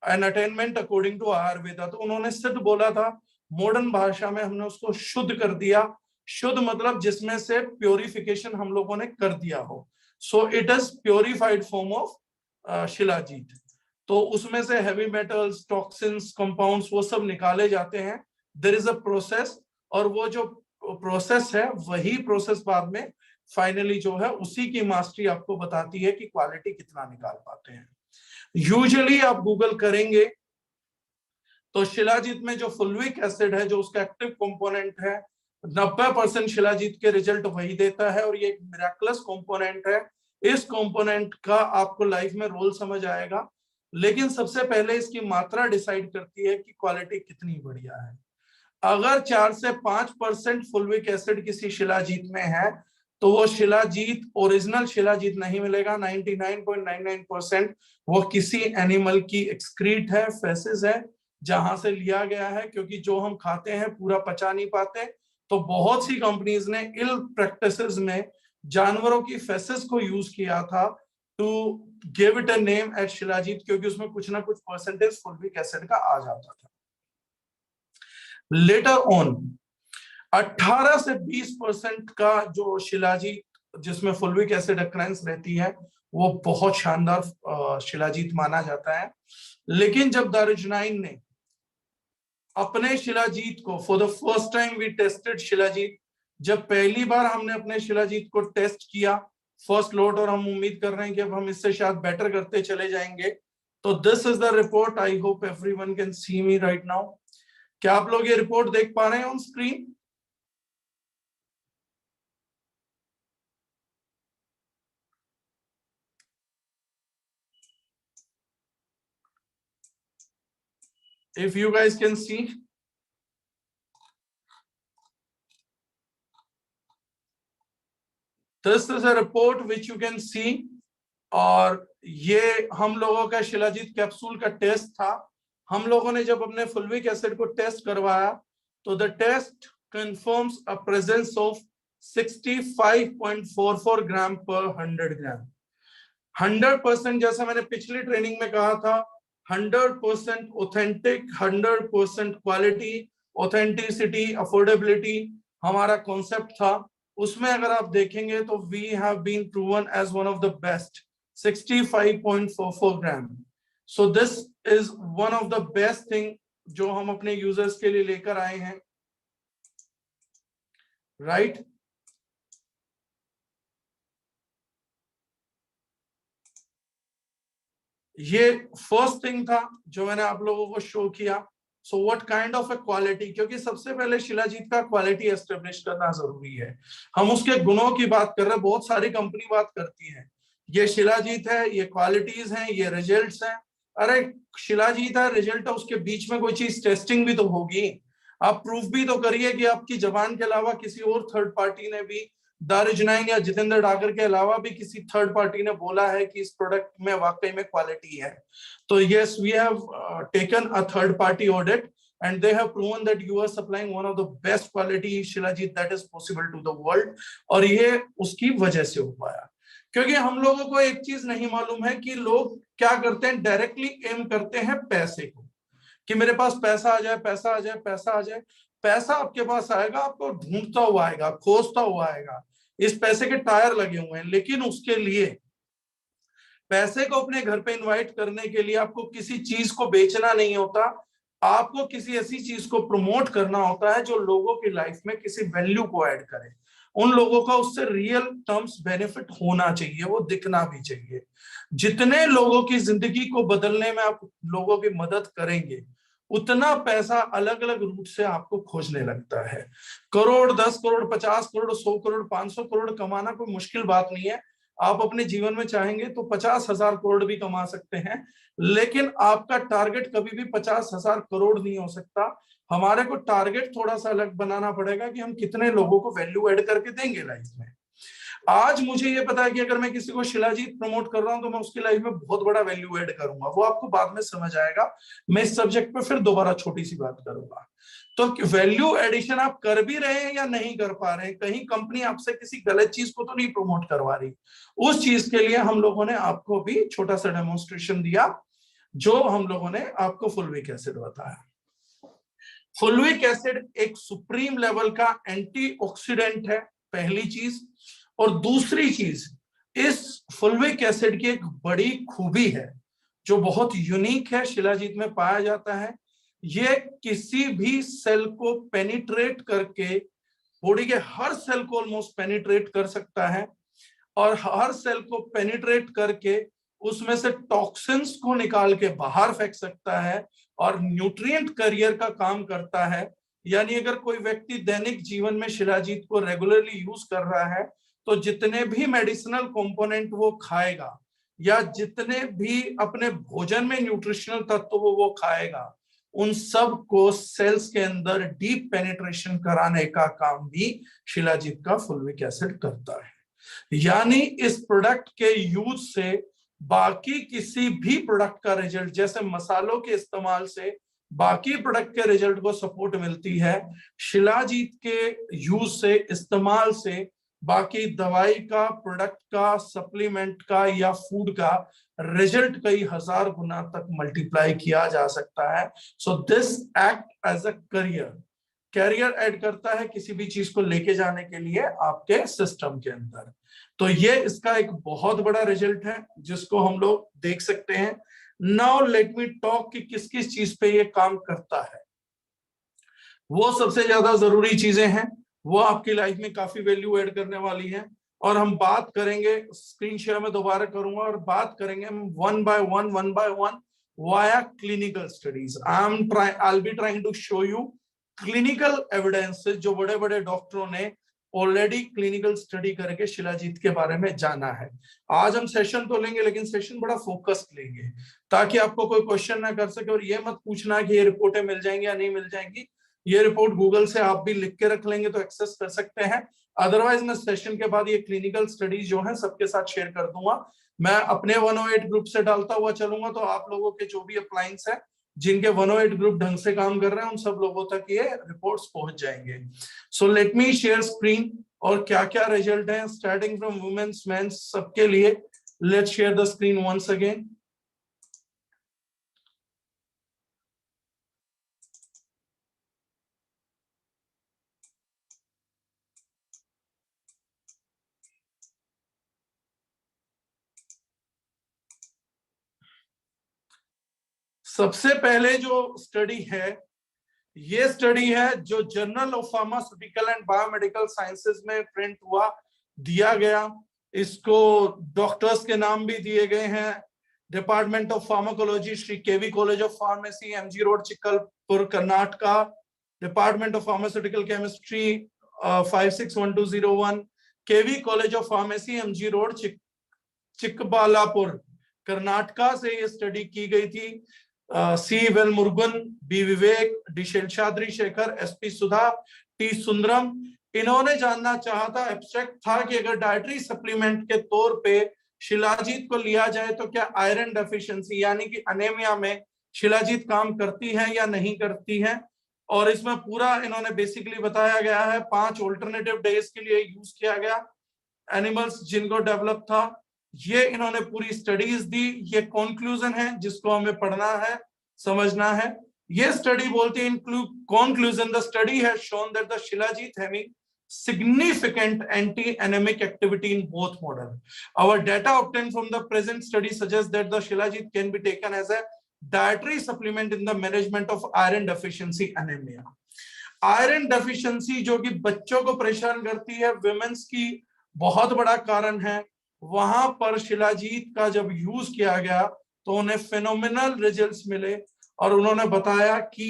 an attainment according to Ayurveda. तो उन्होंने सिद्ध बोला था, मॉडर्न भाषा में हमने उसको शुद्ध कर दिया। शुद्ध मतलब जिसमें से प्योरिफिकेशन हम लोगों ने कर दिया हो। So it is purified form of shilajit. तो उसमें से हैवी मेटल्स, टॉक्सिन्स, कंपाउंड्स वो सब निकाले जाते हैं। देयर इज अ प्रोसेस, और वो जो प्रोसेस है वही प्रोसेस बाद में फाइनली जो है उसी की मास्टरी आपको बताती है कि क्वालिटी कितना निकाल पाते हैं। यूजुअली आप गूगल करेंगे तो शिलाजीत में जो फुल्विक एसिड है, जो उसका एक्टिव कंपोनेंट है, 90% शिलाजीत के रिजल्ट वही देता है, और ये एक मिराकुलस कंपोनेंट है। इस कंपोनेंट का आपको लाइफ में रोल समझ आएगा, लेकिन सबसे पहले इसकी मात्रा डिसाइड करती है कि क्वालिटी कितनी बढ़िया है। अगर 4 से 5% फुल्विक एसिड किसी शिलाजीत में है तो वो शिलाजीत ओरिजिनल शिलाजीत नहीं मिलेगा। 99.99% वो किसी एनिमल की एक्सक्रीट है, फेसिस है, जहां से लिया गया है। क्योंकि जो हम खाते हैं पूरा पचा नहीं पाते, तो बहुत सी कंपनीज ने इल प्रैक्टिसेस में जानवरों की फेसिस को यूज किया था to give it a name at shilajit, क्योंकि उसमें कुछ ना कुछ परसेंटेज फुल्विक एसिड का आ जाता था। लेटर ऑन 18 से 20% का जो शिलाजीत जिसमें फुल्विक एसिड अक्रेंस रहती है, वो बहुत शानदार शिलाजीत माना जाता है। लेकिन जब दारुजनाइन ने अपने शिलाजीत को for the first time we tested shilajit, जब पहली बार हमने अपने शिलाजीत को टेस्ट किया फर्स्ट लोट, और हम उम्मीद कर रहे हैं कि अब हम इससे शायद बेटर करते चले जाएंगे। तो this is the report. I hope everyone can see me right now. क्या आप लोग ये रिपोर्ट देख पा रहे हैं on screen? If you guys can see, this is a report which you can see। और ये हम लोगों का शिलाजीत कैप्सूल का टेस्ट था। हम लोगों ने जब अपने फुल्विक एसिड को टेस्ट करवाया तो the test confirms a presence of 65.44 gram per 100 ग्राम। 100%, जैसा मैंने पिछली ट्रेनिंग में कहा था, 100% ऑथेंटिक, 100% क्वालिटी, ऑथेंटिसिटी, अफोर्डेबिलिटी हमारा कॉन्सेप्ट था। उसमें अगर आप देखेंगे तो we have been proven as one of the best, 65.44 gram. So this is one of the best thing जो हम अपने यूजर्स के लिए लेकर आए हैं, राइट? ये फर्स्ट थिंग था जो मैंने आप लोगों को शो किया। So what kind of a quality, क्योंकि सबसे पहले शिलाजीत का क्वालिटी एस्टेब्लिश करना जरूरी है। हम उसके गुणों की बात कर रहे हैं, बहुत सारी कंपनी बात करती है ये शिलाजीत है, ये क्वालिटीज हैं, ये रिजल्ट्स हैं। अरे शिलाजीत है, रिजल्ट है, उसके बीच में कोई चीज टेस्टिंग भी तो होगी। आप प्रूफ भी तो करिए कि आपकी जबान के अलावा किसी और थर्ड पार्टी ने भी दारुजनाइन या जितेंद्र डागर के अलावा भी किसी थर्ड पार्टी ने बोला है कि इस प्रोडक्ट में वाकई में क्वालिटी है। तो yes, we have taken a third party audit and they have proven that you are supplying one of the best quality shilajit that is possible to the world। और ये उसकी वजह से हो पाया, क्योंकि हम लोगों को एक चीज नहीं मालूम है कि लोग क्या करते हैं, डायरेक्टली एम करते हैं पैसे को, कि मेरे पास पैसा आ जाए, पैसा आ जाए, पैसा आ जाए। पैसा आपके पास आएगा, आपको ढूंढता हुआ आएगा, खोजता हुआ आएगा, इस पैसे के टायर लगे हुए हैं। लेकिन उसके लिए पैसे को अपने घर पे इनवाइट करने के लिए आपको किसी चीज को बेचना नहीं होता, आपको किसी ऐसी चीज को प्रमोट करना होता है जो लोगों की लाइफ में किसी वैल्यू को ऐड करे, उन लोगों का उससे रियल टर्म्स बेनिफिट होना चाहिए, वो दिखना भी चाहिए। जितने लोगों की जिंदगी को बदलने में आप लोगों की मदद करेंगे, उतना पैसा अलग अलग रूट से आपको खोजने लगता है। करोड़, 10 करोड़, 50 करोड़, 100 करोड़, 500 करोड़ कमाना कोई मुश्किल बात नहीं है। आप अपने जीवन में चाहेंगे तो 50,000 करोड़ भी कमा सकते हैं, लेकिन आपका टारगेट कभी भी 50,000 करोड़ नहीं हो सकता। हमारे को टारगेट थोड़ा सा अलग बनाना पड़ेगा कि हम कितने लोगों को वैल्यू ऐड करके देंगे लाइफ में। आज मुझे ये पता है कि अगर मैं किसी को शिलाजीत प्रमोट कर रहा हूं तो मैं उसकी लाइफ में बहुत बड़ा वैल्यू ऐड करूंगा, वो आपको बाद में समझ आएगा। मैं इस सब्जेक्ट पे फिर दोबारा छोटी सी बात करूंगा। तो वैल्यू एडिशन आप कर भी रहे हैं या नहीं कर पा रहे हैं, कहीं कंपनी आपसे किसी गलत चीज को तो नहीं प्रमोट करवा रही, उस चीज के लिए हम लोगों ने आपको भी छोटा सा डेमोन्स्ट्रेशन दिया, जो हम लोगों ने आपको फुलविक एसिड बताया। फुलविक एसिड एक सुप्रीम लेवल का एंटीऑक्सीडेंट है, पहली चीज। और दूसरी चीज, इस फुलविक एसिड की एक बड़ी खूबी है जो बहुत यूनिक है, शिलाजीत में पाया जाता है। ये किसी भी सेल को पेनिट्रेट करके बॉडी के हर सेल को ऑलमोस्ट पेनिट्रेट कर सकता है, और हर सेल को पेनिट्रेट करके उसमें से टॉक्सिन्स को निकाल के बाहर फेंक सकता है, और न्यूट्रिएंट करियर का काम करता है। यानी अगर कोई व्यक्ति दैनिक जीवन में शिलाजीत को रेगुलरली यूज कर रहा है, तो जितने भी मेडिसिनल कंपोनेंट वो खाएगा या जितने भी अपने भोजन में न्यूट्रिशनल तत्व वो खाएगा, उन सब को सेल्स के अंदर डीप पेनिट्रेशन कराने का काम भी शिलाजीत का फुलविक एसिड करता है। यानी इस प्रोडक्ट के यूज से बाकी किसी भी प्रोडक्ट का रिजल्ट, जैसे मसालों के इस्तेमाल से बाकी प्रोडक्ट के रिजल्ट को सपोर्ट मिलती है, शिलाजीत के यूज से, इस्तेमाल से बाकी दवाई का, प्रोडक्ट का, सप्लीमेंट का या फूड का रिजल्ट कई हजार गुना तक मल्टीप्लाई किया जा सकता है। So this act as a carrier add करता है किसी भी चीज को लेके जाने के लिए आपके सिस्टम के अंदर। तो ये इसका एक बहुत बड़ा रिजल्ट है जिसको हम लोग देख सकते हैं। नाउ लेट मी टॉक कि किस किस चीज पे ये काम करता है। वो सबसे ज्यादा जरूरी चीजें हैं, वो आपकी लाइफ में काफी वैल्यू ऐड करने वाली है, और हम बात करेंगे, स्क्रीन शेयर में दोबारा करूंगा और बात करेंगे हम one by one via clinical studies. I'll be trying to show you clinical evidences जो बड़े बड़े डॉक्टरों ने ऑलरेडी क्लिनिकल स्टडी करके शिलाजीत के बारे में जाना है। आज हम सेशन तो लेंगे, लेकिन सेशन बड़ा फोकस्ड लेंगे ताकि आपको कोई क्वेश्चन ना कर सके। और ये मत पूछना कि ये रिपोर्टें मिल जाएंगी या नहीं मिल जाएंगी, ये रिपोर्ट गूगल से आप भी लिख के रख लेंगे तो एक्सेस कर सकते हैं। अदरवाइज मैं सेशन के बाद ये क्लिनिकल स्टडीज जो है सबके साथ शेयर कर दूंगा। मैं अपने 108 ग्रुप से डालता हुआ चलूंगा, तो आप लोगों के जो भी अप्लायंस है, जिनके 108 ग्रुप ढंग से काम कर रहे हैं, उन सब लोगों तक ये रिपोर्ट्स पहुंच जाएंगे। सो लेट मी शेयर स्क्रीन, और क्या क्या रिजल्ट है स्टार्टिंग फ्रॉम वुमेन्स, मेंस, सबके लिए। Let's share the screen once again. सबसे पहले जो स्टडी है, ये स्टडी है जो journal of pharmaceutical and biomedical sciences में प्रिंट हुआ, दिया गया। इसको डॉक्टर्स के नाम भी दिए गए हैं। Department of pharmacology, Shri KV college of pharmacy, MG road, Chikkalpur, Karnataka. Department of pharmaceutical chemistry 561201, KV college of pharmacy, MG road, Chikkaballapur, Karnataka से ये स्टडी की गई थी। C Velmurugan, B Vivek, D Seshadri Sekhar, S P Sudha, T Sundaram, इन्होंने जानना चाहा था, एब्स्ट्रैक्ट था कि अगर डाइटरी सप्लीमेंट के तौर पे शिलाजीत को लिया जाए तो क्या आयरन डेफिशिएंसी यानी कि अनेमिया में शिलाजीत काम करती है या नहीं करती है। और इसमें पूरा इन्होंने बेसिकली बताया गया है, 5 ऑल्टरनेटिव डेज के लिए यूज किया गया एनिमल्स जिनको डेवलप था, ये इन्होंने पूरी स्टडीज दी। ये कंक्लूजन है जिसको हमें पढ़ना है, समझना है। ये स्टडी बोलती है, conclusion, the study has shown that the shilajit having significant anti-anemic activity in both model. Our data obtained from the present study suggests that the shilajit can be taken as a dietary supplement in the management of iron deficiency anemia. Iron deficiency जो कि बच्चों को परेशान करती है, women's की बहुत बड़ा कारण है, वहां पर शिलाजीत का जब यूज किया गया तो उन्हें फेनोमेनल रिजल्ट्स मिले और उन्होंने बताया कि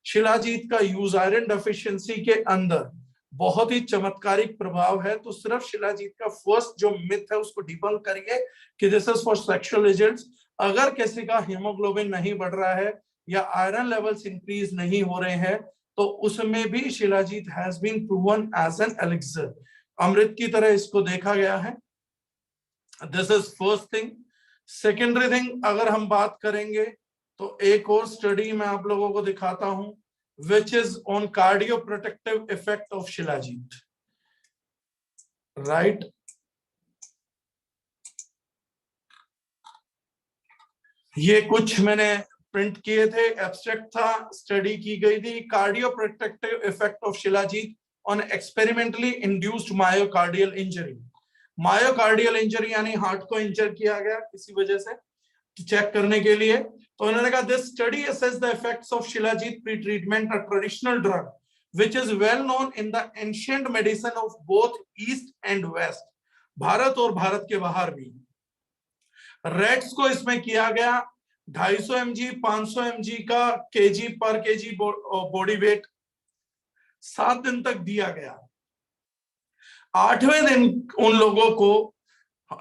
शिलाजीत का यूज आयरन डेफिशिएंसी के अंदर बहुत ही चमत्कारिक प्रभाव है। तो सिर्फ शिलाजीत का फर्स्ट जो मिथ है उसको डिबंक करिए कि this is for sexual results. अगर किसी का हीमोग्लोबिन नहीं बढ़ रहा है या आयरन लेवल्स इंक्रीज नहीं हो रहे हैं तो उसमें भी shilajit has been proven as an elixir, अमृत की तरह इसको देखा गया है। This is first thing. Secondary thing अगर हम बात करेंगे तो एक और स्टडी मैं आप लोगों को दिखाता हूं which is on cardioprotective effect of shilajit, right? ये कुछ मैंने प्रिंट किए थे, एब्स्ट्रैक्ट था, स्टडी की गई थी, cardioprotective effect of shilajit on experimentally induced myocardial injury. Myocardial injury यानी हार्ट को इंजर किया गया किसी वजह से, चेक करने के लिए। तो उन्होंने कहा this study assess the effects of shilajit pre treatment, a traditional drug which is well known in the ancient medicine of both east and west, Bharat और भारत के बाहर भी। रेट्स को इसमें किया गया 250 mg 500 mg का केजी पर केजी बॉडी वेट 7 दिन तक दिया गया। 8वें दिन उन लोगों को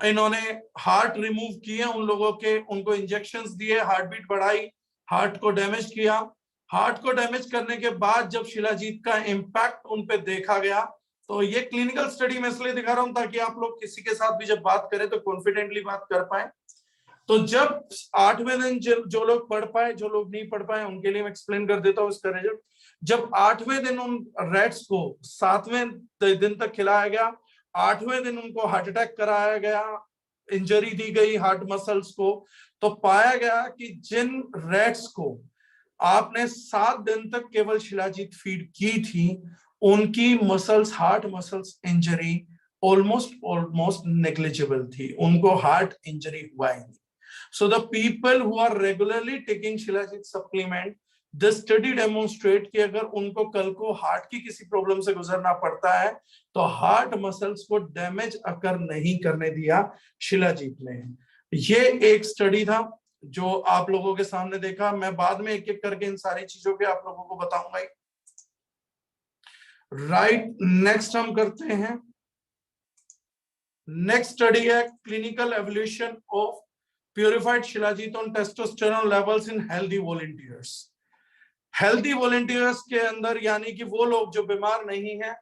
इन्होंने हार्ट रिमूव किए, उन लोगों के, उनको इंजेक्शंस दिए, हार्ट बीट बढ़ाई, हार्ट को डैमेज किया। हार्ट को डैमेज करने के बाद जब शिलाजीत का इम्पैक्ट उन पे देखा गया, तो ये क्लिनिकल स्टडी में इसलिए दिखा रहा हूं ताकि आप लोग किसी के साथ भी जब बात करें तो कॉन्फिडेंटली बात कर पाए। तो जब 8वें दिन जो लोग पढ़ पाए, जो लोग नहीं पढ़ पाए उनके लिए मैं एक्सप्लेन कर देता हूं इसका रिजल्ट। जब 8वें दिन उन रेट्स को 7वें दिन तक खिलाया गया, 8वें दिन उनको हार्ट अटैक कराया गया, इंजरी दी गई हार्ट मसल्स को, तो पाया गया कि जिन रेट्स को आपने 7 दिन तक केवल शिलाजीत फीड की थी, उनकी muscles, heart muscles injury almost negligible थी, उनको हार्ट इंजरी हुआ ही नहीं। So the people who are regularly taking Shilajit supplement, this study demonstrate कि अगर उनको कल को हार्ट की किसी प्रॉब्लम से गुजरना पड़ता है तो हार्ट मसल्स को डैमेज अकर नहीं करने दिया शिलाजीत ने। ये एक स्टडी था जो आप लोगों के सामने देखा। मैं बाद में एक एक करके इन सारी चीजों के आप लोगों को बताऊंगा। राइट, नेक्स्ट हम करते हैं। नेक्स्ट स्टडी है clinical evolution of purified shilajit on testosterone levels in healthy volunteers। Healthy volunteers के अंदर यानी कि वो लोग जो बीमार नहीं है,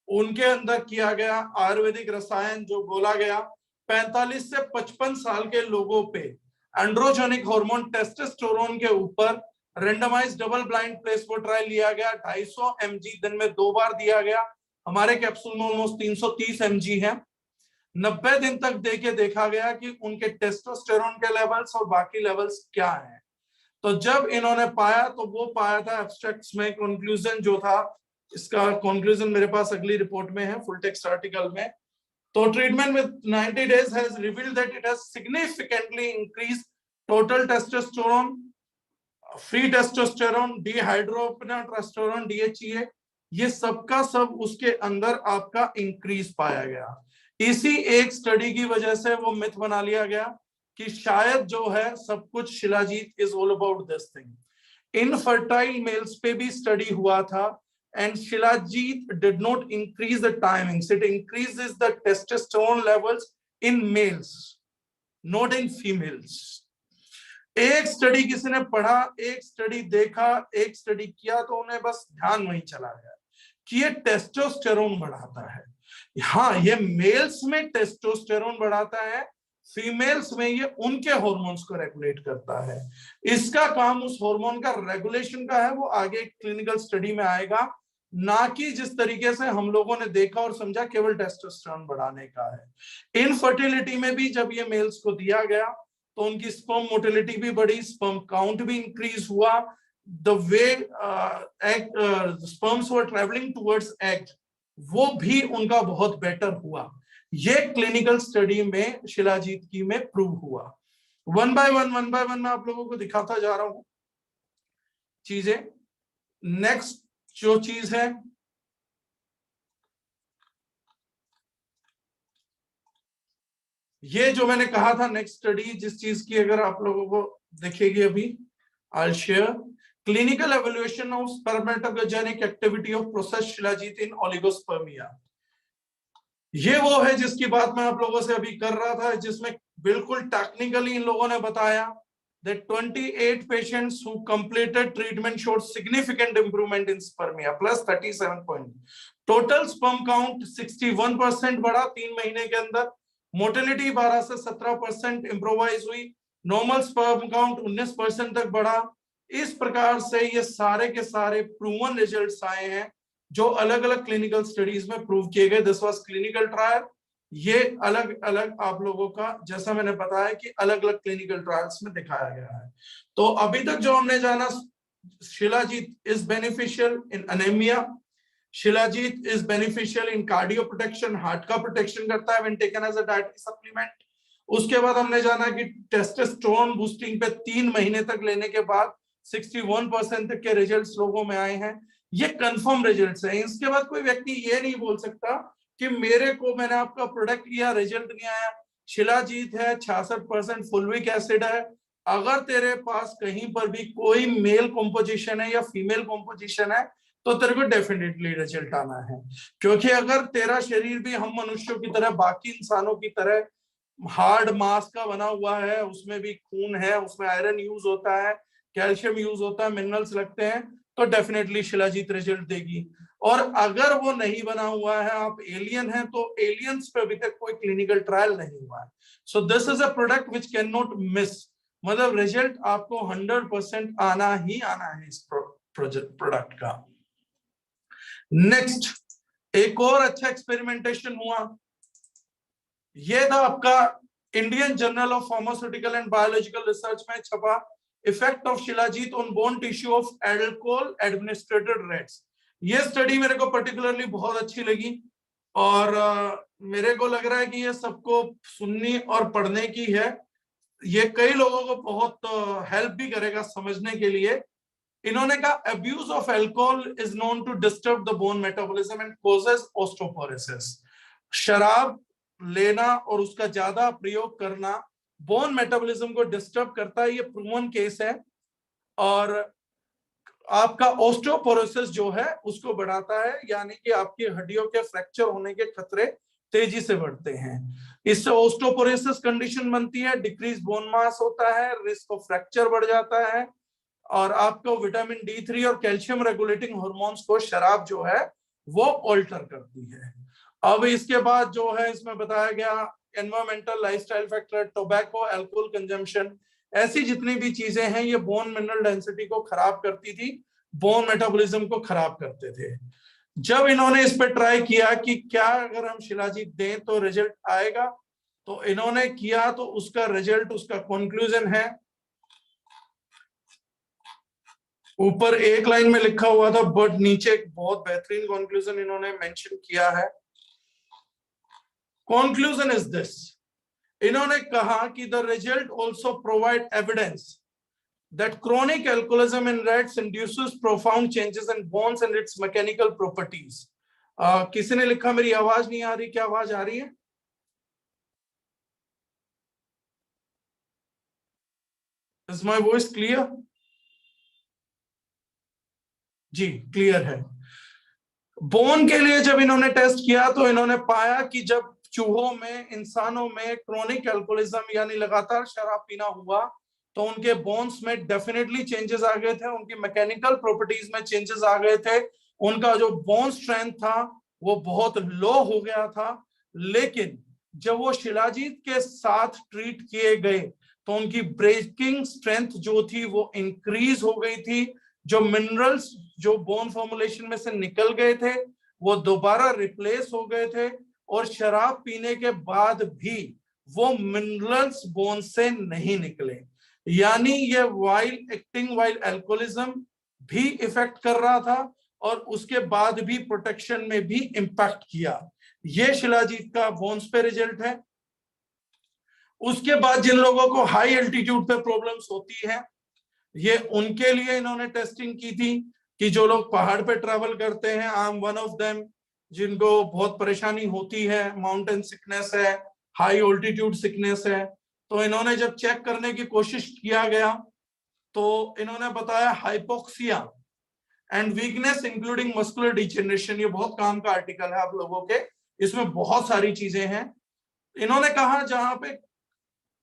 उनके अंदर किया गया आयुर्वेदिक रसायन जो बोला गया 45 से 55 साल के लोगों पे एंड्रोजेनिक हार्मोन टेस्टोस्टेरोन के ऊपर randomise double blind placebo trial लिया गया। 250 mg दिन में 2 बार दिया गया। हमारे कैप्सूल में ऑलमोस्ट 330 mg है। 90 दिन तक देके देखा गया कि उनके टेस्टोस्टेरोन के लेवल्स और बाकी लेवल्स क्या हैं। तो जब इन्होंने पाया तो वो पाया था एब्स्ट्रैक्ट्स में, कंक्लूजन जो था, इसका कंक्लूजन मेरे पास अगली रिपोर्ट में है, फुल टेक्स्ट आर्टिकल में। तो treatment with 90 days has revealed that it has significantly increased total testosterone, free testosterone, dihydrotestosterone, DHEA, ये सबका सब उसके अंदर आपका इंक्रीज पाया गया। इसी एक स्टडी की वजह से वो मिथ बना लिया गया कि शायद जो है सब कुछ shilajit is all about this thing. Infertile males पे भी स्टडी हुआ था and shilajit did not increase the timings, it increases the testosterone levels in males, not in females. एक स्टडी किसी ने पढ़ा, एक स्टडी देखा, एक स्टडी किया तो उन्हें बस ध्यान वहीं चला गया कि ये टेस्टोस्टेरोन बढ़ाता है। हाँ, ये मेल्स में टेस्टोस्टेरोन बढ़ाता है, फीमेल्स में ये उनके हॉर्मोन्स को रेगुलेट करता है। इसका काम उस हार्मोन का रेगुलेशन का है, वो आगे क्लिनिकल स्टडी में आएगा, ना कि जिस तरीके से हम लोगों ने देखा और समझा केवल टेस्टोस्टेरोन बढ़ाने का है। इनफर्टिलिटी में भी जब ये मेल्स को दिया गया तो उनकी स्पर्म मोटिलिटी भी बढ़ी, स्पर्म काउंट भी इंक्रीज हुआ, the way sperms were travelling towards egg वो भी उनका बहुत बेटर हुआ। ये क्लिनिकल स्टडी में शिलाजीत की में प्रूव हुआ। वन बाय वन मैं आप लोगों को दिखाता जा रहा हूं चीजें। नेक्स्ट जो चीज है, ये जो मैंने कहा था नेक्स्ट स्टडी जिस चीज की अगर आप लोगों को दिखेगी अभी, I share clinical evaluation of spermatogenic activity of process shilajit in oligospermia. ये वो है जिसकी बात मैं आप लोगों से अभी कर रहा था, जिसमें बिल्कुल टेक्निकली इन लोगों ने बताया that 28 patients who completed treatment showed significant improvement in spermia plus 37 point. Total sperm count 61% बढ़ा 3 महीने के अंदर, मोटिलिटी 12 से 17% इम्प्रोवाइज हुई, नॉर्मल स्पर्म काउंट 19% तक बढ़ा। इस प्रकार से ये सारे के सारे प्रूवन रिजल्ट्स आए हैं जो अलग अलग क्लिनिकल स्टडीज में प्रूव किए गए। This was clinical trial. ये अलग अलग आप लोगों का, जैसा मैंने बताया कि अलग अलग क्लिनिकल ट्रायल्स में दिखाया गया है। तो अभी तक जो हमने जाना, shilajit is beneficial in anemia, shilajit is beneficial in cardio protection, heart का प्रोटेक्शन करता है when taken as a dietary supplement. उसके बाद हमने जाना कि टेस्टोस्टेरोन बूस्टिंग पे 3 महीने तक लेने के बाद 61% तक के रिजल्ट्स लोगों में आए हैं। ये कंफर्म रिजल्ट्स हैं। इसके बाद कोई व्यक्ति ये नहीं बोल सकता कि मेरे को, मैंने आपका प्रोडक्ट लिया, रिजल्ट नहीं आया। शिलाजीत है, 66% फुलविक एसिड है, अगर तेरे पास कहीं पर भी कोई मेल कॉम्पोजिशन है या फीमेल कॉम्पोजिशन है तो तेरे को डेफिनेटली रिजल्ट आना है। क्योंकि अगर तेरा शरीर भी हम मनुष्यों की तरह, बाकी इंसानों की तरह हार्ड मास का बना हुआ है, उसमें भी खून है, उसमें आयरन यूज होता है, कैल्शियम यूज होता है, मिनरल्स लगते हैं, तो डेफिनेटली शिलाजीत रिजल्ट देगी। और अगर वो नहीं बना हुआ है, आप एलियन हैं, तो एलियंस पे अभी तक कोई क्लिनिकल ट्रायल नहीं हुआ है। So this is a product which can not miss, मतलब रिजल्ट आपको 100% आना ही आना है इस प्रोडक्ट का। नेक्स्ट, एक और अच्छा एक्सपेरिमेंटेशन हुआ, ये था आपका Indian journal of pharmaceutical and biological research में छपा, effect of shilajit on bone tissue of alcohol administrated rats. ये स्टडी मेरे को पर्टिकुलरली बहुत अच्छी लगी और मेरे को लग रहा है कि ये सबको सुननी और पढ़ने की है। ये कई लोगों को बहुत हेल्प भी करेगा समझने के लिए। इन्होंने कहा abuse of alcohol is known to disturb the bone metabolism and causes osteoporosis. शराब लेना और उसका ज्यादा प्रयोग करना बोन मेटाबॉलिज्म को डिस्टर्ब करता है, ये प्रूवन केस है, और आपका ऑस्टियोपोरोसिस जो है उसको बढ़ाता है, यानी कि आपकी हड्डियों के फ्रैक्चर होने के खतरे तेजी से बढ़ते हैं। इससे ऑस्टियोपोरोसिस कंडीशन बनती है, डिक्रीज बोन मास होता है, रिस्क ऑफ फ्रैक्चर बढ़ जाता है, और आपको विटामिन D3 और कैल्शियम रेगुलेटिंग हार्मोन्स को शराब जो है वो ऑल्टर करती है। अब इसके बाद जो है इसमें बताया गया environmental, lifestyle factor, tobacco, alcohol consumption, ऐसी जितनी भी चीजें हैं ये बोन मिनरल डेंसिटी को खराब करती थी, बोन मेटाबॉलिज्म को खराब करते थे। जब इन्होंने इस पर ट्राई किया कि क्या अगर हम शिलाजीत दें तो रिजल्ट आएगा, तो इन्होंने किया, तो उसका रिजल्ट, उसका कंक्लूजन है, ऊपर एक लाइन में लिखा हुआ था बट नीचे एक बहुत बेहतरीन कंक्लूजन इन्होंने मेंशन किया है। कंक्लूजन इज दिस, इन्होंने कहा कि the result also provide evidence that chronic alcoholism in rats induces profound changes in bones and its mechanical properties. किसी ने लिखा मेरी आवाज नहीं आ रही, क्या आवाज आ रही है? Is my voice clear? जी क्लियर है। बोन के लिए जब इन्होंने टेस्ट किया तो इन्होंने पाया कि जब चूहों में, इंसानों में क्रोनिक अल्कोहलिज्म यानी लगातार शराब पीना हुआ तो उनके बोन्स में डेफिनेटली चेंजेस आ गए थे, उनकी मैकेनिकल प्रॉपर्टीज में चेंजेस आ गए थे, उनका जो बोन स्ट्रेंथ था वो बहुत लो हो गया था, लेकिन जब वो शिलाजीत के साथ ट्रीट किए गए तो उनकी ब्रेकिंग स्ट्रेंथ जो थी वो इंक्रीज हो गई थी। जो मिनरल्स जो बोन फॉर्मुलेशन में से निकल गए थे वो दोबारा रिप्लेस हो गए थे, और शराब पीने के बाद भी वो मिनरल्स बोन से नहीं निकले। यानी ये वाइल एक्टिंग वाइल अल्कोहलिज्म भी इफेक्ट कर रहा था और उसके बाद भी प्रोटेक्शन में भी इंपैक्ट किया। ये शिलाजीत का बोन्स पे रिजल्ट है। उसके बाद जिन लोगों को हाई एल्टीट्यूड पे प्रॉब्लम्स होती है, ये उनके लिए इन्होंने टेस्टिंग की थी कि जो लोग पहाड़ पे ट्रैवल करते हैं, I am one of them, जिनको बहुत परेशानी होती है, माउंटेन सिकनेस है, हाई ऑल्टीट्यूड सिकनेस है, तो इन्होंने जब चेक करने की कोशिश किया गया तो इन्होंने बताया hypoxia and weakness including muscular degeneration. ये बहुत काम का आर्टिकल है आप लोगों के, इसमें बहुत सारी चीजें हैं। इन्होंने कहा जहां पे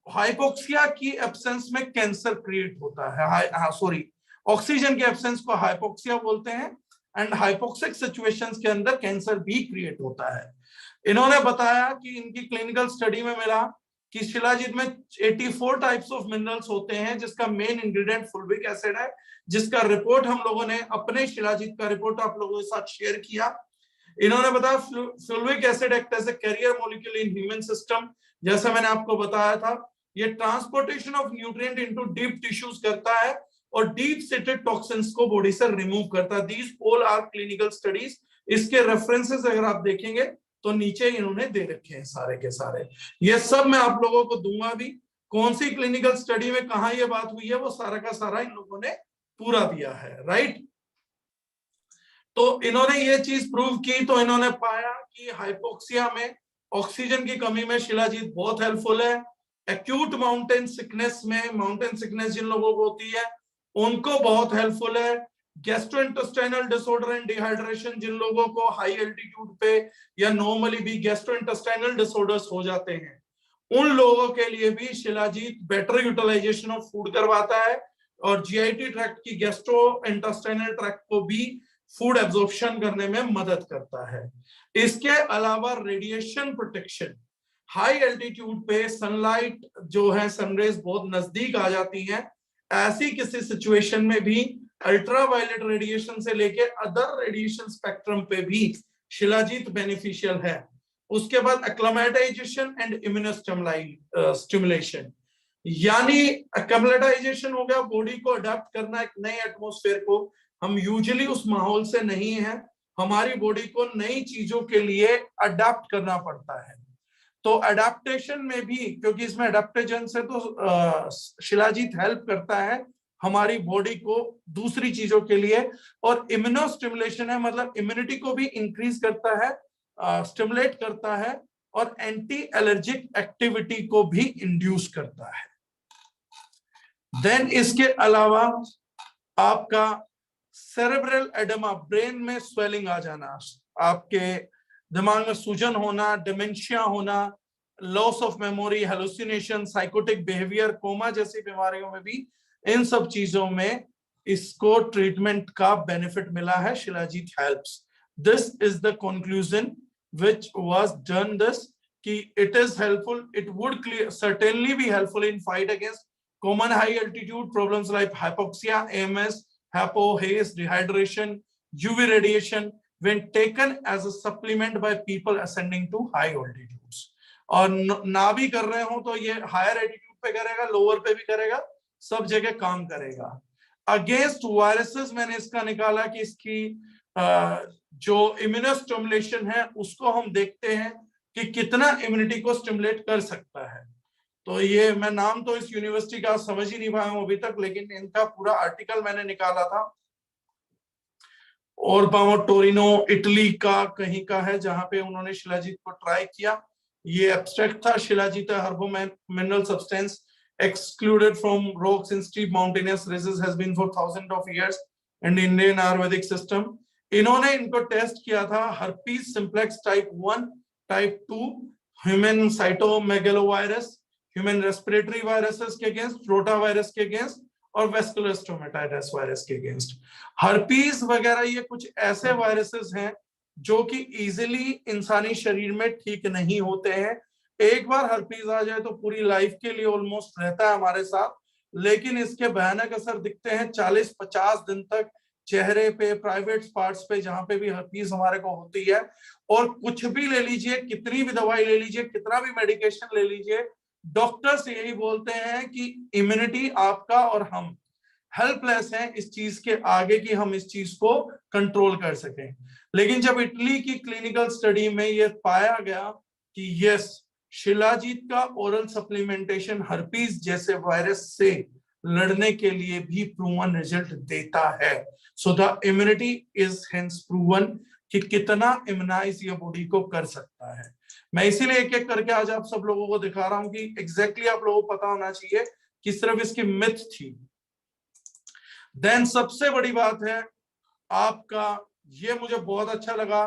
हाइपोक्सिया की एब्सेंस में कैंसर क्रिएट होता है, सॉरी, ऑक्सीजन के एब्सेंस को हाइपोक्सिया बोलते हैं, एंड हाइपोक्सिक सिचुएशंस के अंदर कैंसर भी क्रिएट होता है। इन्होंने बताया कि इनकी क्लिनिकल स्टडी में मिला कि शिलाजीत में 84 टाइप्स ऑफ मिनरल्स होते हैं, जिसका मेन इंग्रेडिएंट फुल्विक एसिड है, जिसका रिपोर्ट हम लोगों ने अपने शिलाजीत का रिपोर्ट आप लोगों के साथ शेयर किया। इन्होंने बताया fulvic acid act as a carrier molecule in human system. जैसा मैंने आपको बताया था, ये transportation of nutrient into deep tissues करता है और डीप सीटेड टॉक्सिन्स को बॉडी से रिमूव करता है। These all are clinical studies. इसके रेफरेंसेस अगर आप देखेंगे तो नीचे इन्होंने दे रखे हैं सारे के सारे। ये सब मैं आप लोगों को दूंगा भी, कौन सी क्लिनिकल स्टडी में कहां ये बात हुई है वो सारा का सारा इन लोगों ने पूरा दिया है, राइट। तो इन्होंने ये चीज प्रूव की, तो इन्होंने पाया कि हाइपोक्सिया में, ऑक्सीजन की कमी में शिलाजीत बहुत हेल्पफुल है। एक्यूट माउंटेन सिकनेस में, माउंटेन सिकनेस जिन लोगों को होती है उनको बहुत हेल्पफुल है। गैस्ट्रोइंटेस्टाइनल डिसऑर्डर एंड डिहाइड्रेशन, जिन लोगों को हाई एल्टीट्यूड पे या नॉर्मली भी गैस्ट्रोइंटेस्टाइनल डिसऑर्डर्स हो जाते हैं, उन लोगों के लिए भी shilajit better utilization of food करवाता है और जीआईटी ट्रैक्ट की, गैस्ट्रोइंटेस्टाइनल ट्रैक्ट को भी फूड एब्जॉर्प्शन करने में मदद करता है। इसके अलावा रेडिएशन प्रोटेक्शन, हाई एल्टीट्यूड पे सनलाइट जो है, सनरेज बहुत नजदीक आ जाती हैं, ऐसी किसी सिचुएशन में भी अल्ट्रावायलेट रेडिएशन से लेके अदर रेडिएशन स्पेक्ट्रम पे भी शिलाजीत बेनिफिशियल है। उसके बाद एक्लेमेटाइजेशन एंड इम्यूनोस्टिमुलेशन, यानी एक्लेमेटाइजेशन हो गया, बॉडी को अडेप्ट करना एक नए एटमॉस्फेयर को। हम यूजुअली उस माहौल से नहीं है, हमारी बॉडी को नई चीजों के लिए अडेप्ट करना पड़ता है। तो अडेप्टेशन में भी, क्योंकि इसमें अडेप्टेशन से तो शिलाजीत हेल्प करता है हमारी बॉडी को दूसरी चीजों के लिए, और इम्यूनोस्टिमुलेशन है, मतलब इम्यूनिटी को भी इंक्रीज करता है, स्टिमुलेट करता है, और एंटी एलर्जिक एक्टिविटी को भी इंड्यूस करता है। देन इसके अलावा आपका सेरेब्रल एडेमा, ब्रेन में स्वेलिंग आ जाना, आपके दिमाग में सूजन होना, डिमेंशिया होना, loss of memory, hallucination, psychotic behaviour, coma जैसी बीमारियों में भी, इन सब चीजों में इसको ट्रीटमेंट का बेनिफिट मिला है। Shilajit helps. This is the conclusion which was done this, कि it is helpful, it would certainly be helpful in fight against common high altitude problems like hypoxia, AMS, hypo, haze, dehydration, UV radiation when taken as a supplement by people ascending to high altitudes। और ना भी कर रहे हो तो ये higher altitude पे करेगा, लोअर पे भी करेगा, सब जगह काम करेगा। अगेंस्ट वायरसेस मैंने इसका निकाला कि इसकी जो इम्यूनोस्टिमुलेशन है उसको हम देखते हैं कि कितना इम्यूनिटी को स्टिमुलेट कर सकता है। तो ये मैं नाम तो इस यूनिवर्सिटी का समझ ही नहीं पाया हूं अभी तक, लेकिन इनका पूरा आर्टिकल मैंने निकाला था, और टोरिनो इटली का कहीं का है, जहां पे उन्होंने शिलाजीत को ट्राई किया। ये एब्स्ट्रैक्ट था, shilajit हर्बो mineral substance excluded from rocks in steep mountainous ridges has been for thousands of years in the Indian Ayurvedic system। इन्होंने इनको टेस्ट किया था herpes simplex type 1, type 2, human cytomegalovirus, human respiratory viruses के against, rotavirus के against, और vascular stomatitis virus के against. Herpes वगैरह ये कुछ ऐसे वायरसेस हैं जो कि इजीली इंसानी शरीर में ठीक नहीं होते हैं। एक बार हर्पीज आ जाए तो पूरी लाइफ के लिए ऑलमोस्ट रहता है हमारे साथ, लेकिन इसके भयानक असर दिखते हैं 40-50 दिन तक चेहरे पे, प्राइवेट पार्ट्स पे, जहां पे भी हर्पीज हमारे को होती है। और कुछ भी ले लीजिए, कितनी भी दवाई ले लीजिए, कितना भी मेडिकेशन ले लीजिए, डॉक्टर्स यही बोलते हैं कि इम्यूनिटी आपका और हम हेल्पलेस हैं इस चीज के आगे कि हम इस चीज को कंट्रोल कर सकें। लेकिन जब इटली की क्लिनिकल स्टडी में यह पाया गया कि यस, शिलाजीत का ओरल सप्लीमेंटेशन हर्पीज जैसे वायरस से लड़ने के लिए भी प्रूवन रिजल्ट देता है। So the immunity is hence proven कि कितना इम्यूनाइज ये बॉडी को कर सकता है। मैं इसीलिए एक एक करके आज आप सब लोगों को दिखा रहा हूं कि एग्जैक्टली आप लोगों को पता होना चाहिए कि सिर्फ इसकी मिथ थी। देन सबसे बड़ी बात है आपका, ये मुझे बहुत अच्छा लगा,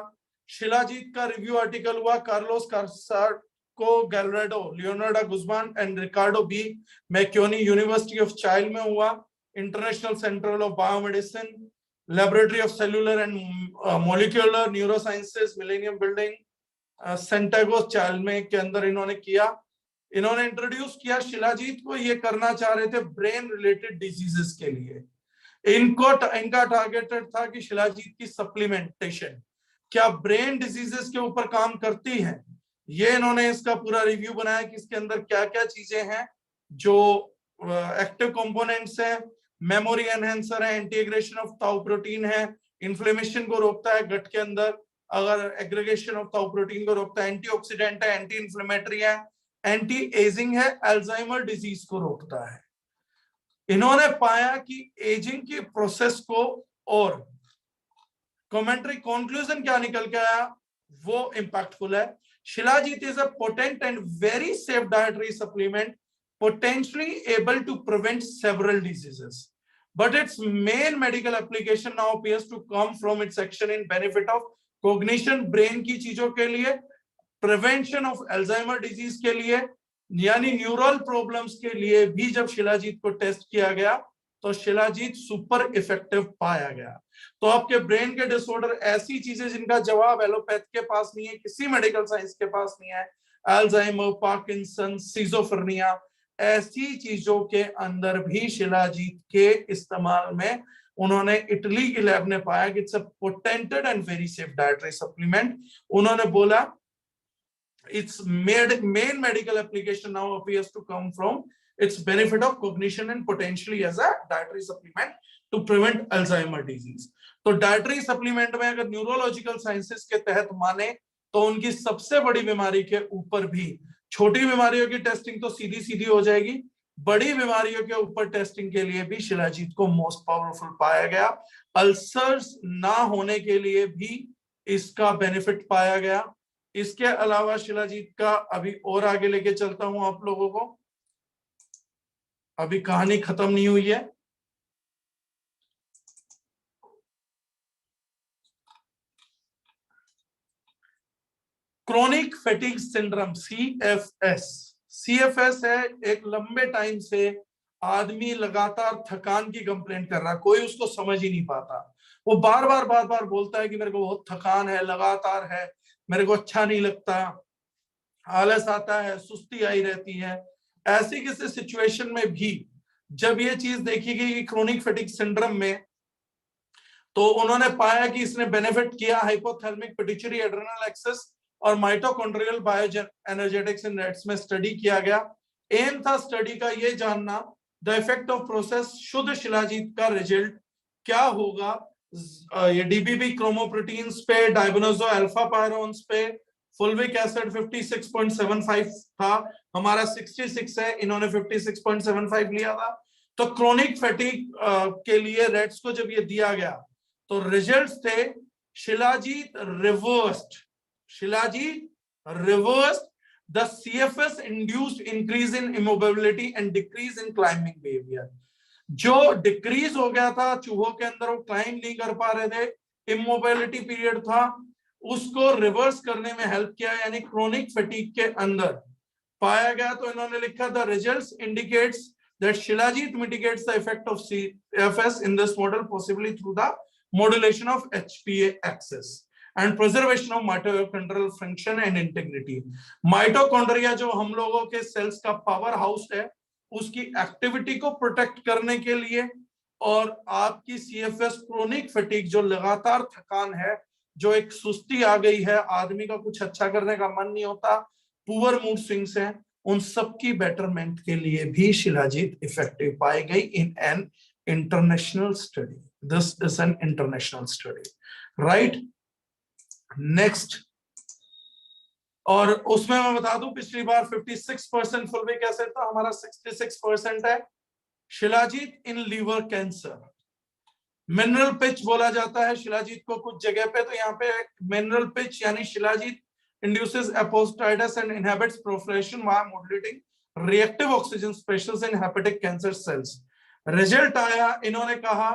शिलाजीत का रिव्यू आर्टिकल हुआ Carlos Carrasco Gallardo, Leonardo Guzman and Ricardo B Maccioni, university of child में हुआ, international centre of biomedicine, laboratory of cellular and molecular neurosciences, millennium building, Santiago child में के अंदर इन्होंने किया। इन्होंने इंट्रोड्यूस किया शिलाजीत को, ये करना चाह रहे थे ब्रेन रिलेटेड डिजीजेस के लिए। इनका टारगेटेड था कि शिलाजीत की सप्लीमेंटेशन क्या ब्रेन डिजीजेस के ऊपर काम करती है। ये इन्होंने इसका पूरा रिव्यू बनाया कि इसके अंदर क्या क्या चीजें हैं जो एक्टिव कंपोनेंट्स हैं, मेमोरी एनहेंसर है, इंटीग्रेशन ऑफ ताउ प्रोटीन है, इन्फ्लेमेशन को रोकता है गट के अंदर, अगर एग्रीगेशन ऑफ ताउ प्रोटीन को रोकता है, एंटीऑक्सीडेंट है, एंटी इन्फ्लेमेटरी है, एंटी एजिंग है, अल्जाइमर डिजीज को रोकता है। इन्होंने पाया कि एजिंग की प्रोसेस को, और कमेंट्री कंक्लूजन क्या निकल के आया वो इंपैक्टफुल है। Shilajit is a potent and very safe dietary supplement potentially able to prevent several diseases, but its main medical application now appears to come from its action in benefit of cognition, brain की चीजों के लिए, prevention of Alzheimer disease के लिए, यानी neural problems के लिए भी जब शिलाजीत को टेस्ट किया गया तो शिलाजीत सुपर इफेक्टिव पाया गया। तो आपके ब्रेन के डिसऑर्डर, ऐसी चीजें जिनका जवाब एलोपैथ के पास नहीं है, किसी मेडिकल साइंस के पास नहीं है, अल्जाइमर, पार्किंसन, सिजोफ्रेनिया, ऐसी चीजों के अंदर भी शिलाजीत के इस्तेमाल में उन्होंने, इटली की लैब ने पाया कि it's a potent and very safe dietary supplement. उन्होंने बोला its main medical application now appears to come from its benefit of cognition and potentially as a dietary supplement to prevent Alzheimer disease। तो dietary supplement में अगर neurological sciences के तहत माने तो उनकी सबसे बड़ी बीमारी के ऊपर भी, छोटी बीमारियों की टेस्टिंग तो सीधी सीधी हो जाएगी, बड़ी बीमारियों के ऊपर टेस्टिंग के लिए भी शिलाजीत को मोस्ट पावरफुल पाया गया। अल्सर्स ना होने के लिए भी इसका बेनिफिट पाया गया। इसके अलावा शिलाजीत का अभी और आगे लेके चलता हूं आप लोगों को, अभी कहानी खत्म नहीं हुई है। Chronic fatigue syndrome, CFS। CFS है, एक लंबे टाइम से आदमी लगातार थकान की कंप्लेंट कर रहा है, कोई उसको समझ ही नहीं पाता। वो बार बार बोलता है कि मेरे को बहुत थकान है, लगातार है, मेरे को अच्छा नहीं लगता, आलस आता है, सुस्ती आई रहती है। ऐसी किसी सिचुएशन में भी जब ये चीज देखी गई कि क्रोनिक फैटिग सिंड्रोम में, तो उन्होंने पाया कि इसने बेनिफिट किया हाइपोथैलेमिक पिट्यूटरी एड्रेनल एक्सेस और mitochondrial bio energetics in rates में स्टडी किया गया। एम था स्टडी का ये जानना द इफेक्ट ऑफ प्रोसेस शुद्ध शिलाजीत का रिजल्ट क्या होगा ये डीबीबी क्रोमोप्रोटीन्स पे, डाइबोनोजो अल्फा पायरोन्स पे, फुल्विक एसिड 56.75 था, हमारा 66 है, इन्होंने 56.75 लिया था। तो क्रोनिक फैटिग के लिए रेट्स को जब ये दिया गया तो रिजल्ट्स थे shilajit reversed the CFS induced increase in immobility and decrease in climbing behavior। जो डिक्रीज हो गया था चूहों के अंदर, वो क्लाइम नहीं कर पा रहे थे, इमोबिलिटी पीरियड था, उसको रिवर्स करने में हेल्प किया, यानी क्रोनिक फैटिग के अंदर पाया गया। तो इन्होंने लिखा the results indicates that Shilajit mitigates the effect of CFS in this model possibly through the modulation of HPA axis and preservation of mitochondrial function and integrity. Mitochondria जो हम लोगों के सेल्स का पावर हाउस है, उसकी activity को protect करने के लिए, और आपकी CFS क्रोनिक फटीग जो लगातार थकान है, जो एक सुस्ती आ गई है, आदमी का कुछ अच्छा करने का मन नहीं होता, पुअर मूड स्विंग्स हैं, उन सब की बेटरमेंट के लिए भी शिलाजीत इफेक्टिव पाई गई in an international study. This is an international study, right. Next, और उसमें मैं बता दूं पिछली बार 56% फुलविक एसिड था, हमारा 66% है. Shilajit in liver cancer, mineral pitch बोला जाता है शिलाजीत को कुछ जगह पे, तो यहाँ पे मिनरल पिच यानी shilajit induces apoptosis and inhibits proliferation while modulating reactive oxygen species in hepatic cancer cells. Result आया, इन्होंने कहा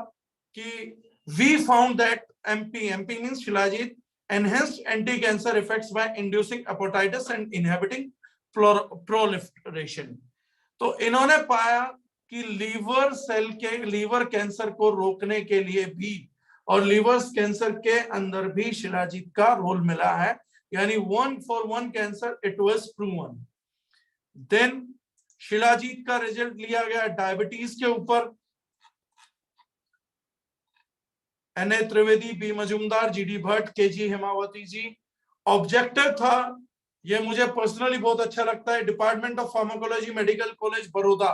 कि we found that MP means shilajit enhanced anti-cancer effects by inducing apoptosis and inhibiting proliferation. तो इन्होंने पाया कि liver cell के liver cancer को रोकने के लिए भी और लीवर कैंसर के अंदर भी शिलाजीत का रोल मिला है, यानी 1 cancer it was proven. Then shilajit का रिजल्ट लिया गया डायबिटीज के ऊपर. NA Trivedi, B Majumdar, GD Bhatt, KG Hemavathi ji. Objective था, ये मुझे पर्सनली बहुत अच्छा लगता है, department of pharmacology, medical college Baroda,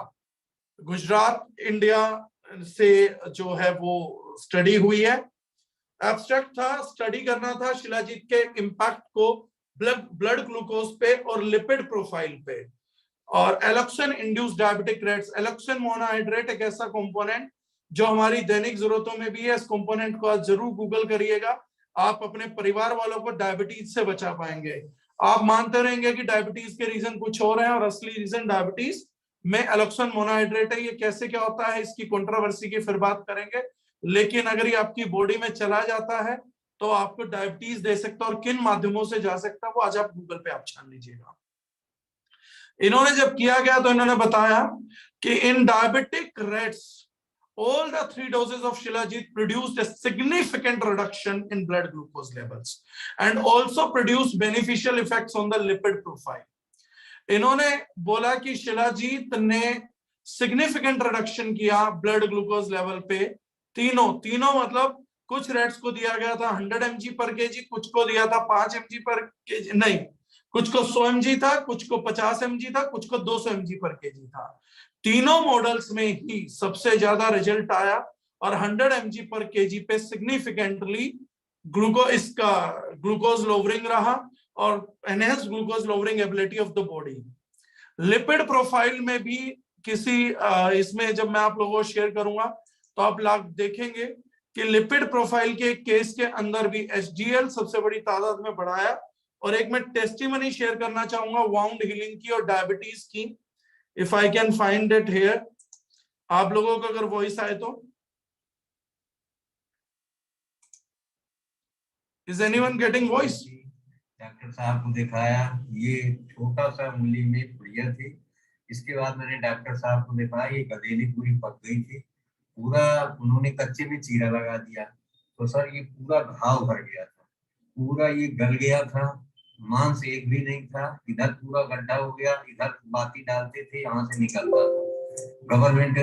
Gujarat, India से जो है वो स्टडी हुई है. एब्स्ट्रैक्ट था, स्टडी करना था शिलाजीत के इंपैक्ट को ब्लड ग्लूकोज पे और लिपिड प्रोफाइल पे. और एलोक्सिन इंड्यूस्ड डायबिटिक रेट्स. एलोक्सिन मोनोहाइड्रेट एक ऐसा कंपोनेंट जो हमारी दैनिक जरूरतों में भी है. इस कंपोनेंट को आज जरूर गूगल करिएगा, आप अपने परिवार वालों को डायबिटीज से बचा पाएंगे. आप मानते रहेंगे कि डायबिटीज के रीजन कुछ और है और असली रीजन डायबिटीज में एलोक्सिन मोनोहाइड्रेट है. ये कैसे क्या होता है, इसकी कंट्रोवर्सी की फिर बात करेंगे, लेकिन अगर ये आपकी बॉडी में चला जाता है तो आपको डायबिटीज दे सकता है, और किन माध्यमों से जा सकता है वो आज आप गूगल पे आप छान लीजिएगा. इन्होंने जब किया गया तो इन्होंने बताया कि in diabetic rates all the 3 doses of Shilajit produced a significant reduction in blood glucose levels and also produced beneficial effects on the lipid profile. इन्होंने बोला कि शिलाजीत ने सिग्निफिकेंट रिडक्शन किया ब्लड ग्लूकोज लेवल पे. तीनों मतलब कुछ रेट्स को दिया गया था 100 mg पर केजी, कुछ को दिया था 5 mg पर केजी, नहीं, कुछ को 100 mg था, कुछ को 50 mg था, कुछ को 200 mg पर केजी था. तीनों मॉडल्स में ही सबसे ज्यादा रिजल्ट आया और 100 mg पर केजी पे सिग्निफिकेंटली ग्लूकोज लोवरिंग रहा और enhanced glucose lowering ability of the body. Lipid profile में भी किसी इसमें जब मैं आप लोगों को शेयर करूंगा तो आप लोग देखेंगे कि लिपिड प्रोफाइल के केस के अंदर भी HDL सबसे बड़ी तादाद में बढ़ाया. और एक मैं टेस्टिमनी शेयर करना चाहूंगा वाउंड हीलिंग की और डायबिटीज की, if I can find it here. आप लोगों को अगर वॉइस आए तो, is anyone getting voice? Doctor साहब को दिखाया, ये छोटा सा उंगली में पुड़िया थी. इसके बाद मैंने डॉक्टर साहब को दिखाया, ये गदेली पूरी पक गई थी, पूरा उन्होंने कच्चे में चीरा लगा दिया. तो सर ये पूरा घाव भर गया था, पूरा ये गल गया था, मांस एक भी नहीं था. इधर पूरा गड्ढा हो गया, इधर बाती डालते थे, यहाँ से निकलता था. गवर्नमेंट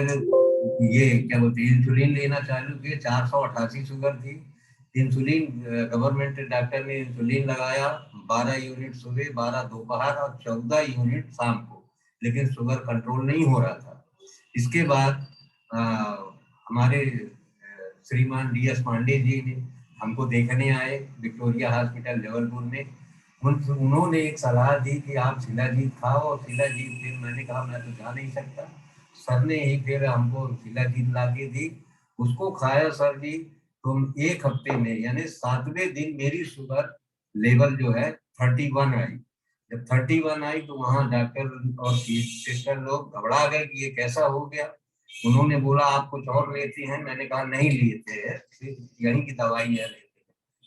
ये क्या बोलते हैं इंसुलिन लेना चालू किए. 488 शुगर थी. इंसुलिन गवर्नमेंट डॉक्टर ने इंसुलिन लगाया 12 यूनिट सुबह, 12 दोपहर और 14 यूनिट शाम को, लेकिन शुगर कंट्रोल नहीं हो रहा था. इसके बाद हमारे श्रीमान DS पांडे जी ने हमको देखने आए विक्टोरिया हॉस्पिटल जबलपुर में. उन्होंने एक सलाह दी कि आप शिलाजीत खाओ, और शिलाजीत फिर मैंने कहा मैं तो जा नहीं सकता. सर ने ही फिर हमको शिलाजीत ला के दी, उसको खाया सर जी. तो 1 हफ्ते में यानी 7वें दिन मेरी शुगर लेवल जो है 31 आई. जब 31 आई तो वहाँ डॉक्टर और सिस्टर लोग घबरा गए कि ये कैसा हो गया. उन्होंने बोला आप कुछ और लेते हैं. मैंने कहा नहीं लेते हैं, यहीं की दवाइयाँ लेते हैं.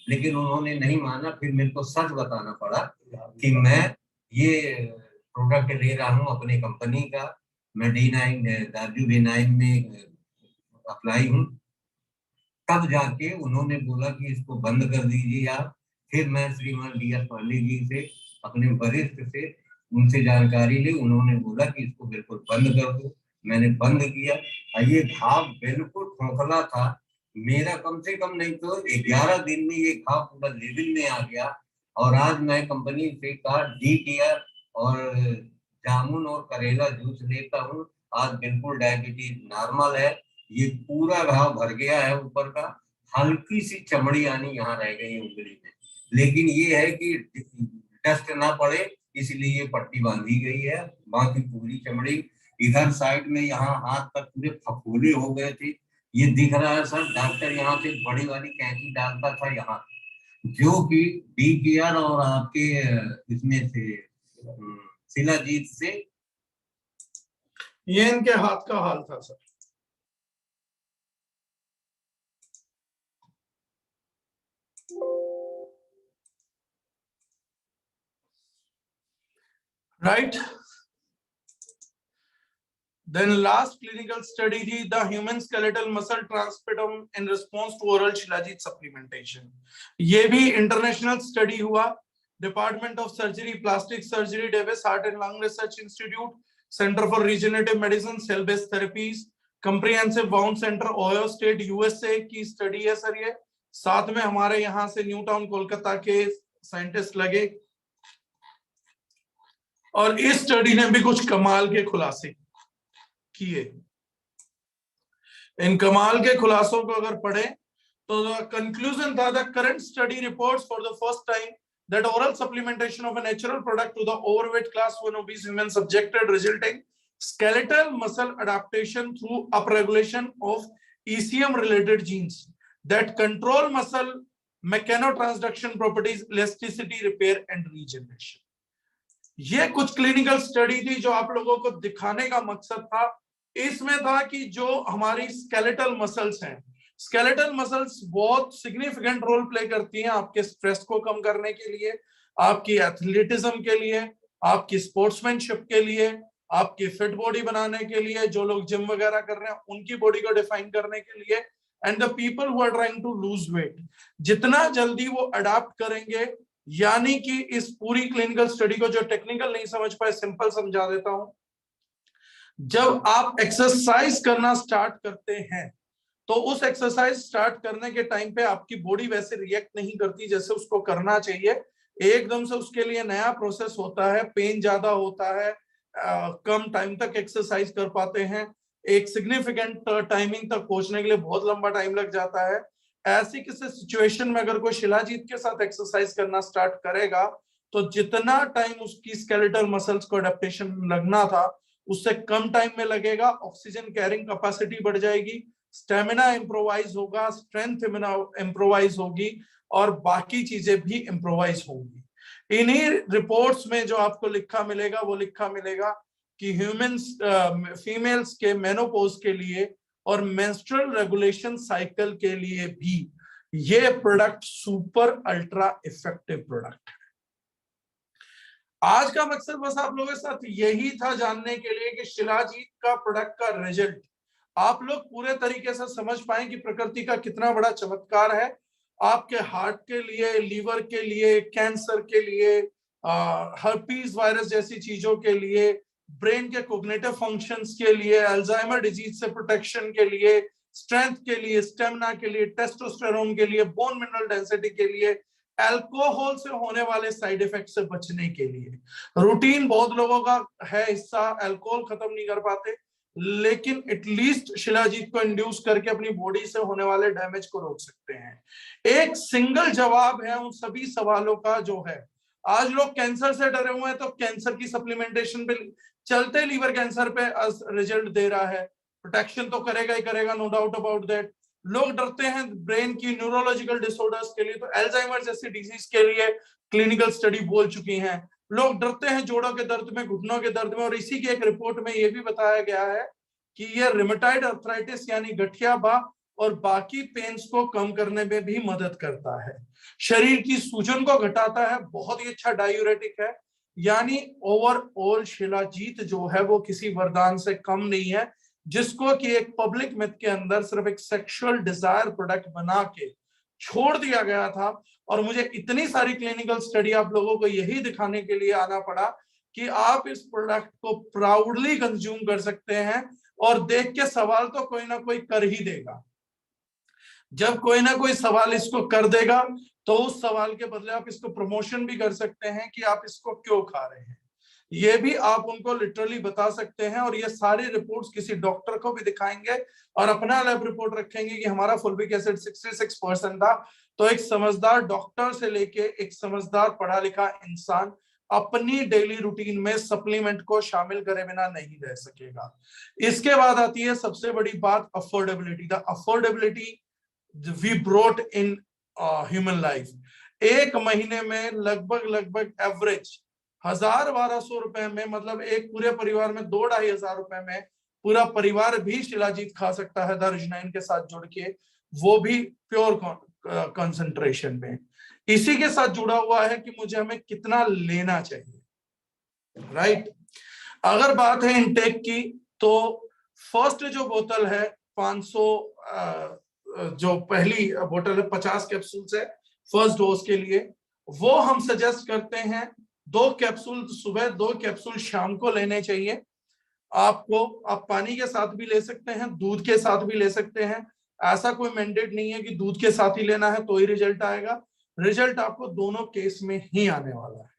लेकिन उन्होंने नहीं माना. फिर मेरे को सच बताना पड़ा कि मैं ये प्रोडक्ट ले रहा हूँ अपनी कंपनी का, मैं D9 में अप्लाई हूँ, तब जाके उन्होंने बोला कि इसको बंद कर दीजिए आप। फिर मैं श्रीमान D.S. पांडे जी से, अपने वरिष्ठ से, उनसे जानकारी ली। उन्होंने बोला कि इसको बिल्कुल बंद कर दो। मैंने बंद किया और ये घाव बिल्कुल खोखला था। मेरा कम से कम नहीं तो 11 दिन में ये घाव पूरा लेवल में आ गया। और आज मैं कंपनी से का DTR और जामुन और करेला जूस लेता हूँ। आज बिल्कुल डायबिटीज नॉर्मल है। ये पूरा घाव भर गया है ऊपर का, हल्की सी चमड़ी आनी यहाँ रह गई है उंगली में, लेकिन ये है कि डस्ट ना पड़े इसलिए ये पट्टी बांधी गई है। बाकी पूरी चमड़ी इधर साइड में यहाँ हाथ तक पूरे फफोले हो गए थे। ये दिख रहा है सर, डॉक्टर यहाँ से बड़ी वाली कैंची डालता था यहाँ, जो कि DTR और आपके इसमें से शिलाजीत से। ये इनके हाथ का हाल था sir. Right? Then last clinical study थी the human skeletal muscle transpetum in response to oral Shilajit supplementation. ये भी इंटरनेशनल स्टडी हुआ। Department of surgery plastic surgery, Davis heart and lung research institute, centre for regenerative medicine, cell based therapies, comprehensive bound centre, Ohio state, USA की study है sir ये। साथ में हमारे यहाँ से न्यू टाउन कोलकाता के साइंटिस्ट लगे और इस स्टडी ने भी कुछ कमाल के खुलासे किए। इन कमाल के खुलासों को अगर पढ़े तो कंक्लूजन था, the current study reports for the first time that oral supplementation of a natural product to the overweight class 1 obese women subjected resulting skeletal muscle adaptation through upregulation of ECM related genes that control muscle mechanotransduction properties, elasticity, repair and regeneration. ये कुछ clinical study थी जो आप लोगों को दिखाने का मकसद था। इसमें था कि जो हमारी स्केलेटल मसल्स हैं, स्केलेटल मसल्स बहुत सिग्निफिकेंट रोल प्ले करती हैं आपके स्ट्रेस को कम करने के लिए, आपकी एथलेटिज्म के लिए, आपकी स्पोर्ट्समैनशिप के लिए, आपकी फिट बॉडी बनाने के लिए, जो लोग जिम वगैरह कर रहे हैं उनकी बॉडी को डिफाइन करने के लिए, and the people who are trying to lose weight. जितना जल्दी वो अडाप्ट करेंगे, यानी कि इस पूरी क्लिनिकल स्टडी को जो टेक्निकल नहीं समझ पाए सिंपल समझा देता हूं। जब आप एक्सरसाइज करना स्टार्ट करते हैं तो उस एक्सरसाइज स्टार्ट करने के टाइम पे आपकी बॉडी वैसे रिएक्ट नहीं करती जैसे उसको करना चाहिए। एकदम से उसके लिए नया प्रोसेस होता है, पेन ज्यादा होता है, कम टाइम तक एक्सरसाइज कर पाते हैं, एक सिग्निफिकेंट टाइमिंग तक पहुंचने के लिए बहुत लंबा टाइम लग जाता है। ऐसी किसी सिचुएशन में अगर कोई शिलाजीत के साथ एक्सरसाइज करना स्टार्ट करेगा तो जितना टाइम उसकी स्केलेटल मसल्स को अडेप्टेशन लगना था उससे कम टाइम में लगेगा। ऑक्सीजन कैरिंग कैपेसिटी बढ़ जाएगी, स्टेमिना इम्प्रोवाइज होगा, स्ट्रेंथ इम्प्रोवाइज होगी और बाकी चीजें भी इम्प्रोवाइज होंगी। इन्हीं रिपोर्ट्स में जो आपको लिखा मिलेगा वो लिखा मिलेगा कि ह्यूमंस फीमेल्स के मेनोपॉज के लिए और मेंस्ट्रुअल रेगुलेशन साइकिल के लिए भी ये product super ultra effective product है। आज का मकसद बस आप लोगों के साथ यही था जानने के लिए कि शिलाजीत का प्रोडक्ट का रिजल्ट आप लोग पूरे तरीके से समझ पाए कि प्रकृति का कितना बड़ा चमत्कार है आपके हार्ट के लिए, लीवर के लिए, कैंसर के लिए, हर्पीज वायरस जैसी चीजों के लिए, ब्रेन के कोग्निटिव फंक्शंस के लिए, अल्जाइमर डिजीज से प्रोटेक्शन के लिए, स्ट्रेंथ के लिए, स्टेमिना के लिए, टेस्टोस्टेरोन के लिए, बोन मिनरल डेंसिटी के लिए, अल्कोहल से होने वाले साइड इफेक्ट से बचने के लिए। रूटीन बहुत लोगों का है हिस्सा, अल्कोहल खत्म नहीं कर पाते, लेकिन एटलीस्ट शिलाजीत को इंड्यूस करके अपनी बॉडी से होने वाले डैमेज को रोक सकते हैं। एक सिंगल जवाब है उन सभी सवालों का जो है। आज लोग कैंसर से डरे हुए हैं तो कैंसर की सप्लीमेंटेशन पे चलते लीवर कैंसर पे रिजल्ट दे रहा है, प्रोटेक्शन तो करेगा ही करेगा, नो डाउट अबाउट दैट। लोग डरते हैं ब्रेन की न्यूरोलॉजिकल डिसऑर्डर्स के लिए, तो अल्जाइमर जैसी डिजीज के लिए क्लिनिकल स्टडी बोल चुकी हैं। लोग डरते हैं जोड़ों के दर्द में, घुटनों के दर्द में, और इसी की एक रिपोर्ट में यह भी बताया गया है कि यह रिमेटॉइड अर्थराइटिस यानी गठिया बाह और बाकी पेन्स को कम करने में भी मदद करता है, शरीर की सूजन को घटाता है, बहुत ही अच्छा डायूरेटिक है, यानी ओवरऑल शिलाजीत जो है वो किसी वरदान से कम नहीं है, जिसको कि एक पब्लिक मिथ के अंदर सिर्फ एक सेक्सुअल डिजायर प्रोडक्ट बना के छोड़ दिया गया था। और मुझे इतनी सारी क्लिनिकल स्टडी आप लोगों को यही दिखाने के लिए आना पड़ा कि आप इस प्रोडक्ट को प्राउडली कंज्यूम कर सकते हैं, और देख के सवाल तो कोई ना कोई कर ही देगा। जब कोई ना कोई सवाल इसको कर देगा तो उस सवाल के बदले आप इसको प्रमोशन भी कर सकते हैं कि आप इसको क्यों खा रहे हैं, ये भी आप उनको लिटरली बता सकते हैं। और ये सारी रिपोर्ट्स किसी डॉक्टर को भी दिखाएंगे और अपना लैब रिपोर्ट रखेंगे कि हमारा फुल्विक एसिड 66% था। तो एक समझदार डॉक्टर से लेके एक समझदार पढ़ा लिखा इंसान अपनी डेली रूटीन में सप्लीमेंट को शामिल करे बिना नहीं रह सकेगा। इसके बाद आती है सबसे बड़ी बात, affordability. The affordability we brought in human life. एक महीने में लगभग एवरेज 1000-1200 रुपए में, मतलब एक पूरे परिवार में 2-2500 रुपए में पूरा परिवार भी शिलाजीत खा सकता है दारुजनाइन के साथ जुड़ के, वो भी प्योर कंसंट्रेशन में। इसी के साथ जुड़ा हुआ है कि मुझे हमें कितना लेना चाहिए, राइट। अगर बात है इनटेक की, तो फर्स्ट जो बोतल है 500, जो पहली बोतल है 50 कैप्सूल है फर्स्ट डोज के लिए, वो हम सजेस्ट करते हैं 2 कैप्सूल सुबह 2 कैप्सूल शाम को लेने चाहिए आपको। आप पानी के साथ भी ले सकते हैं, दूध के साथ भी ले सकते हैं, ऐसा कोई मैंडेट नहीं है कि दूध के साथ ही लेना है तो ही रिजल्ट आएगा। रिजल्ट आपको दोनों केस में ही आने वाला है।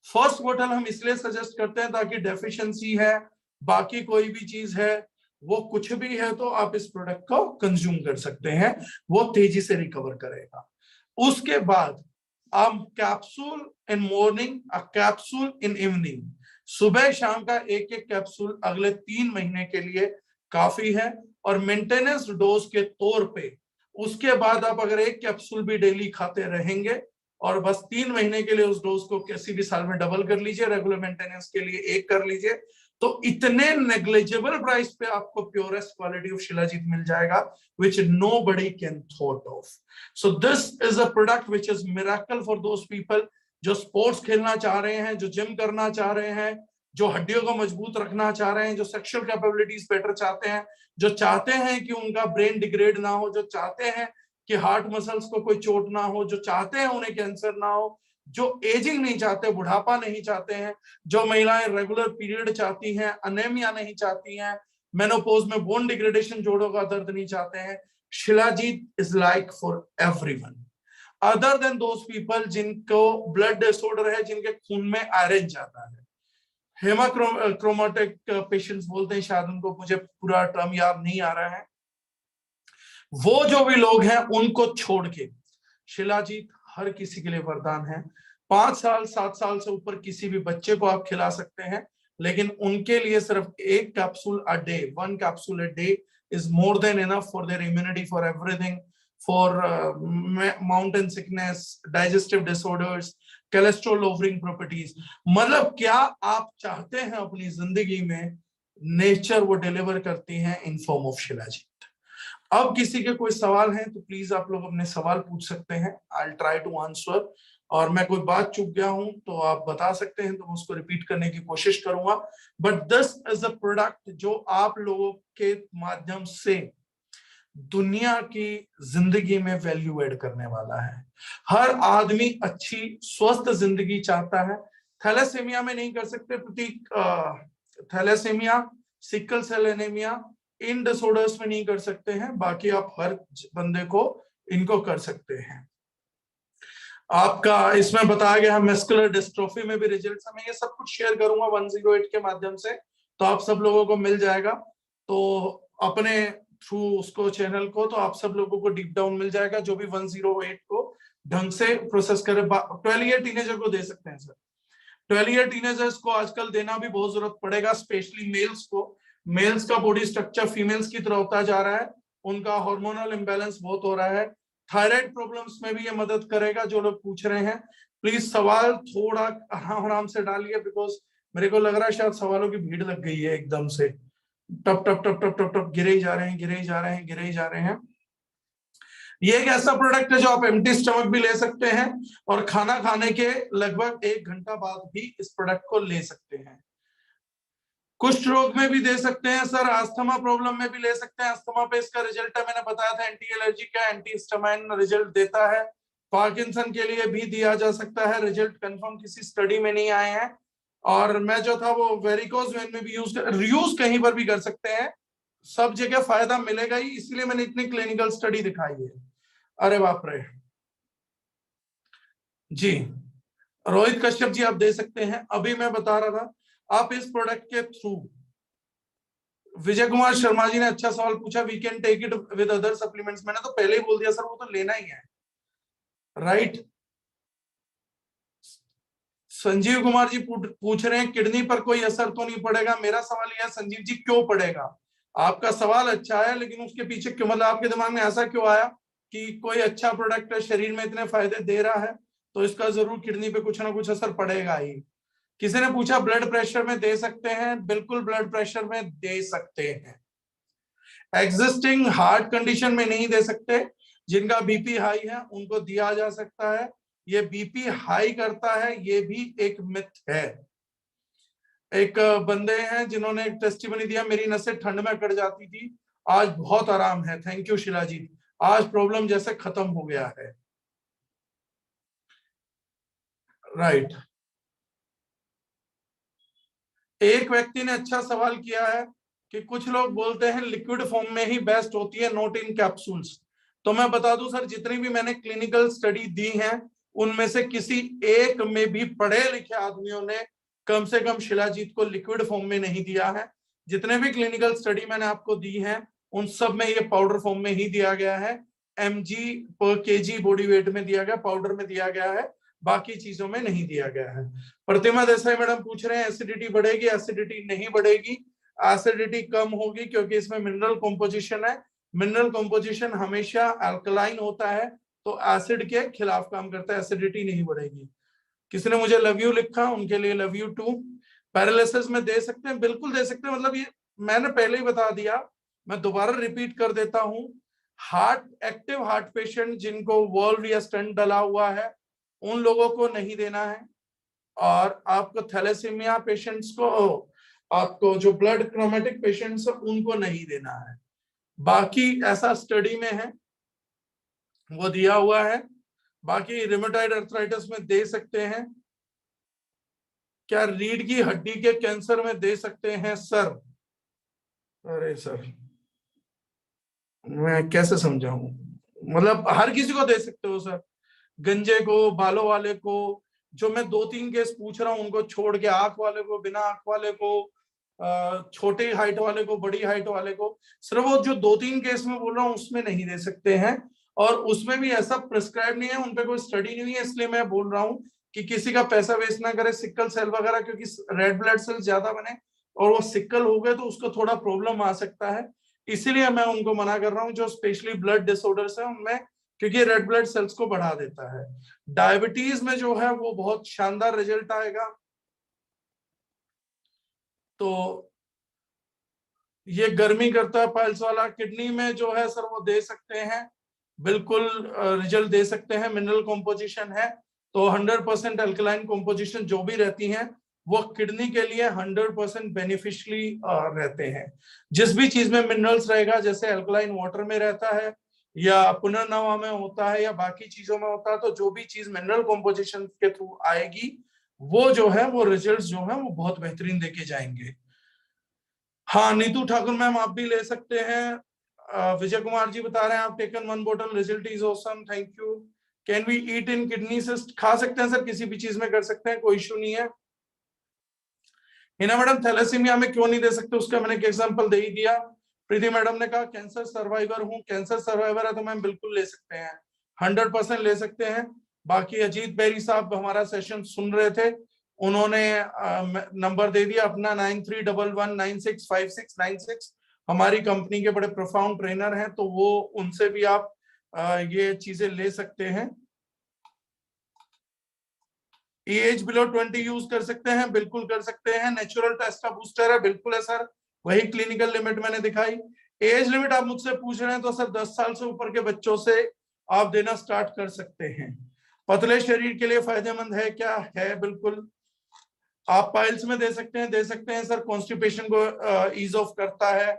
फर्स्ट बोतल हम इसलिए सजेस्ट करते हैं ताकि डेफिशिएंसी है, बाकी कोई भी चीज है, वो कुछ भी है तो आप इस प्रोडक्ट को कंज्यूम कर सकते हैं, वो तेजी से रिकवर करेगा। उसके बाद आप capsule in morning, a capsule in evening, सुबह शाम का एक एक कैप्सूल अगले 3 महीने के लिए काफी है। और मेंटेनेंस डोज के तौर पे उसके बाद आप अगर एक कैप्सूल भी डेली खाते रहेंगे और बस 3 महीने के लिए उस डोज को किसी भी साल में डबल कर लीजिए, रेगुलर मेंटेनेंस के लिए एक कर लीजिए, तो इतने नेग्लिजिबल प्राइस पे आपको प्योरेस्ट क्वालिटी ऑफ शिलाजीत मिल जाएगा, which nobody can thought of. So this is a product which is miracle for those people जो स्पोर्ट्स खेलना चाह रहे हैं, जो जिम करना चाह रहे हैं, जो हड्डियों को मजबूत रखना चाह रहे हैं, जो सेक्सुअल कैपेबिलिटीज बेटर चाहते हैं, जो चाहते हैं कि उनका ब्रेन डिग्रेड ना हो, जो चाहते हैं कि हार्ट मसल्स को कोई चोट ना हो, जो चाहते हैं उन्हें कैंसर ना हो, जो एजिंग नहीं चाहते, बुढ़ापा नहीं चाहते हैं, जो महिलाएं रेगुलर पीरियड चाहती हैं, अनेमिया नहीं चाहती हैं, मेनोपॉज में बोन डिग्रेडेशन, जोड़ों का दर्द नहीं चाहते हैं, shilajit is like for everyone other than those people जिनको ब्लड डिसऑर्डर है, जिनके खून में आयरन जाता है, हेमाक्रोमेटिक पेशेंट्स बोलते हैं शायद उनको, मुझे पूरा टर्म याद नहीं आ रहा है। वो जो भी लोग हैं उनको छोड़ के शिलाजीत हर किसी के लिए वरदान है। 5 साल 7 साल से ऊपर किसी भी बच्चे को आप खिला सकते हैं, लेकिन उनके लिए सिर्फ एक capsule a day, 1 capsule a day is more than enough for their immunity, for everything, for mountain sickness, digestive disorders, cholesterol lowering properties. मतलब क्या आप चाहते हैं अपनी जिंदगी में, नेचर वो डिलीवर करती है इन फॉर्म ऑफ शिलाजीत। अब किसी के कोई सवाल है तो प्लीज आप लोग अपने सवाल पूछ सकते हैं, आई ट्राई टू आंसर। और मैं कोई बात चूक गया हूं तो आप बता सकते हैं, तो मैं उसको रिपीट करने की कोशिश करूंगा। But this is a product जो आप लोगों के माध्यम से दुनिया की जिंदगी में वैल्यू ऐड करने वाला है। हर आदमी अच्छी स्वस्थ जिंदगी चाहता है। थैलेसीमिया में नहीं कर सकते प्रतीक, थैलेसीमिया, सिकल सेल एनीमिया, इन डिसऑर्डर्स में नहीं कर सकते हैं, बाकी आप हर बंदे को इनको कर सकते हैं। आपका इसमें बताया गया मस्कुलर डिस्ट्रोफी में भी रिजल्ट्स, मैं ये सब कुछ शेयर करूंगा 108 के माध्यम से, तो आप सब लोगों को मिल जाएगा। तो अपने थ्रू उसको चैनल को, तो आप सब लोगों को डीप डाउन मिल जाएगा, जो भी 108 को ढंग से प्रोसेस करे। 12 ईयर टीनेजर को दे सकते हैं सर, 12 ईयर टीनेजर्स को आजकल देना भी बहुत जरूरत पड़ेगा, स्पेशली मेल्स को। मेल्स का बॉडी स्ट्रक्चर फीमेल्स की तरह होता जा रहा है, उनका हार्मोनल इम्बैलेंस बहुत हो रहा है। थायराइड प्रॉब्लम्स में भी ये मदद करेगा। जो लोग पूछ रहे हैं प्लीज सवाल थोड़ा आराम से डालिए, बिकॉज मेरे को लग रहा है शायद सवालों की भीड़ लग गई है एकदम से, टप टप टप टप टप टप गिरे ही जा रहे हैं, गिरे ही जा रहे हैं, गिरे ही जा रहे हैं। ये एक ऐसा प्रोडक्ट है जो आप एम्प्टी स्टमक भी ले सकते हैं और खाना खाने के लगभग 1 घंटा बाद भी इस प्रोडक्ट को ले सकते हैं। कुष्ठ रोग में भी दे सकते हैं सर, अस्थमा प्रॉब्लम में भी ले सकते हैं। अस्थमा पे इसका रिजल्ट है, मैंने बताया था, एंटी एलर्जी का एंटी हिस्टामाइन रिजल्ट देता है। पार्किंसन के लिए भी दिया जा सकता है, रिजल्ट कंफर्म किसी स्टडी में नहीं आए हैं। और मैं जो था वो वेरिकोज वेन में भी यूज कहीं पर भी कर सकते हैं, सब जगह फायदा मिलेगा ही, इसलिए मैंने इतनी क्लिनिकल स्टडी दिखाई है। अरे बाप रे जी, रोहित कश्यप जी आप दे सकते हैं। अभी मैं बता रहा था आप इस प्रोडक्ट के थ्रू, विजय कुमार शर्मा जी ने अच्छा सवाल पूछा, we can take it with other supplements. मैंने तो पहले ही बोल दिया सर, वो तो लेना ही है, राइट। संजीव कुमार जी पूछ रहे हैं किडनी पर कोई असर तो नहीं पड़ेगा। मेरा सवाल यह है संजीव जी, क्यों पड़ेगा? आपका सवाल अच्छा है, लेकिन उसके पीछे क्यों, मतलब आपके दिमाग में ऐसा क्यों आया कि कोई अच्छा प्रोडक्ट है, शरीर में इतने फायदे दे रहा है, तो इसका जरूर किडनी पे कुछ ना कुछ असर पड़ेगा ही। किसी ने पूछा ब्लड प्रेशर में दे सकते हैं, बिल्कुल ब्लड प्रेशर में दे सकते हैं। एग्जिस्टिंग हार्ट कंडीशन में नहीं दे सकते, जिनका बीपी हाई है उनको दिया जा सकता है। ये बीपी हाई करता है, ये भी एक मिथ है। एक बंदे हैं जिन्होंने एक टेस्टिमनी दिया, मेरी नसें ठंड में कट जाती थी, आज बहुत आराम है, थैंक यू शिला जी, आज प्रॉब्लम जैसे खत्म हो गया है, राइट। एक व्यक्ति ने अच्छा सवाल किया है कि कुछ लोग बोलते हैं लिक्विड फॉर्म में ही बेस्ट होती है, नॉट इन कैप्सूल्स। तो मैं बता दूं सर, जितनी भी मैंने क्लिनिकल स्टडी दी है उनमें से किसी एक में भी पढ़े लिखे आदमियों ने कम से कम शिलाजीत को लिक्विड फॉर्म में नहीं दिया है। जितने भी क्लिनिकल स्टडी मैंने आपको दी है उन सब में ये पाउडर फॉर्म में ही दिया गया है, mg पर kg बॉडी वेट में दिया गया, पाउडर में दिया गया है, बाकी चीजों में नहीं दिया गया है। प्रतिमा देसाई मैडम पूछ रहे हैं एसिडिटी बढ़ेगी? एसिडिटी नहीं बढ़ेगी, एसिडिटी कम होगी, क्योंकि इसमें मिनरल कॉम्पोजिशन है। मिनरल कॉम्पोजिशन हमेशा अल्कलाइन होता है, तो एसिड के खिलाफ काम करता है, एसिडिटी नहीं बढ़ेगी। किसी ने मुझे लव यू लिखा, उनके लिए लव यू टू। पैरालिसिस में दे सकते हैं, बिल्कुल दे सकते हैं, मतलब ये मैंने पहले ही बता दिया, मैं दोबारा रिपीट कर देता हूं। एक्टिव हार्ट पेशेंट जिनको वॉल्व या स्टेंट डला हुआ है उन लोगों को नहीं देना है, और आपको थैलेसीमिया पेशेंट्स को, आपको जो ब्लड क्रोमेटिक पेशेंट्स है उनको नहीं देना है। बाकी ऐसा स्टडी में है, वो दिया हुआ है। बाकी रिमेटॉइड अर्थराइटिस में दे सकते हैं। क्या रीढ़ की हड्डी के कैंसर में दे सकते हैं सर? अरे सर मैं कैसे समझाऊं, मतलब हर किसी को दे सकते हो सर, गंजे को, बालों वाले को, जो मैं 2-3 केस पूछ रहा हूं उनको छोड़ के, आंख वाले को, बिना आंख वाले को, छोटे हाइट वाले को, बड़ी हाइट वाले को, सिर्फ वो जो 2-3 केस में बोल रहा हूँ उसमें नहीं दे सकते हैं। और उसमें भी ऐसा प्रिस्क्राइब नहीं है, उनपे कोई स्टडी नहीं हुई है, इसलिए मैं बोल रहा हूँ कि किसी का पैसा वेस्ट ना करे। सिक्कल सेल वगैरह, क्योंकि रेड ब्लड सेल ज्यादा बने और वो सिक्कल हो गए तो उसको थोड़ा प्रॉब्लम आ सकता है, इसीलिए मैं उनको मना कर रहा हूँ जो स्पेशली ब्लड डिसऑर्डर्स है उनमें, क्योंकि रेड ब्लड सेल्स को बढ़ा देता है। डायबिटीज में जो है वो बहुत शानदार रिजल्ट आएगा। तो ये गर्मी करता है पाइल्स वाला, किडनी में जो है सर वो दे सकते हैं, बिल्कुल रिजल्ट दे सकते हैं। मिनरल कॉम्पोजिशन है तो 100% अल्कलाइन कॉम्पोजिशन जो भी रहती हैं वो किडनी के लिए 100% बेनिफिशियली रहते हैं। जिस भी चीज में मिनरल्स रहेगा, जैसे अल्कलाइन वाटर में रहता है या पुनर्नवा में होता है या बाकी चीजों में होता है, तो जो भी चीज मिनरल कॉम्पोजिशन के थ्रू आएगी वो जो है वो रिजल्ट जो है वो बहुत बेहतरीन देके जाएंगे। हाँ नीतू ठाकुर मैम आप भी ले सकते हैं। विजय कुमार जी बता रहे हैं आप taken 1 bottle, result is awesome, thank you. Can we eat in kidney cyst? खा सकते हैं सर, किसी भी चीज में कर सकते हैं, कोई इशू नहीं है। हिना मैडम थैलेसीमिया में क्यों नहीं दे सकते, उसका मैंने एक एग्जांपल दे ही दिया। प्रीति मैडम ने कहा कैंसर सर्वाइवर हूँ, कैंसर सर्वाइवर है तो मैम बिल्कुल ले सकते हैं, 100% ले सकते हैं। बाकी अजीत बैरी साहब हमारा सेशन सुन रहे थे, उन्होंने नंबर दे दिया अपना 9311965696, हमारी कंपनी के बड़े प्रोफाउंड ट्रेनर हैं, तो वो उनसे भी आप ये चीजें ले सकते हैं। एज बिलो 20 यूज कर सकते हैं, बिल्कुल कर सकते हैं। नेचुरल टेस्टा बूस्टर है, बिल्कुल है सर, वही क्लिनिकल लिमिट मैंने दिखाई। एज लिमिट आप मुझसे पूछ रहे हैं तो सर 10 साल से ऊपर के बच्चों से आप देना स्टार्ट कर सकते हैं। पतले शरीर के लिए फायदेमंद है क्या? है, बिल्कुल। आप पाइल्स में दे सकते हैं सर, कॉन्स्टिपेशन को ईज ऑफ करता है।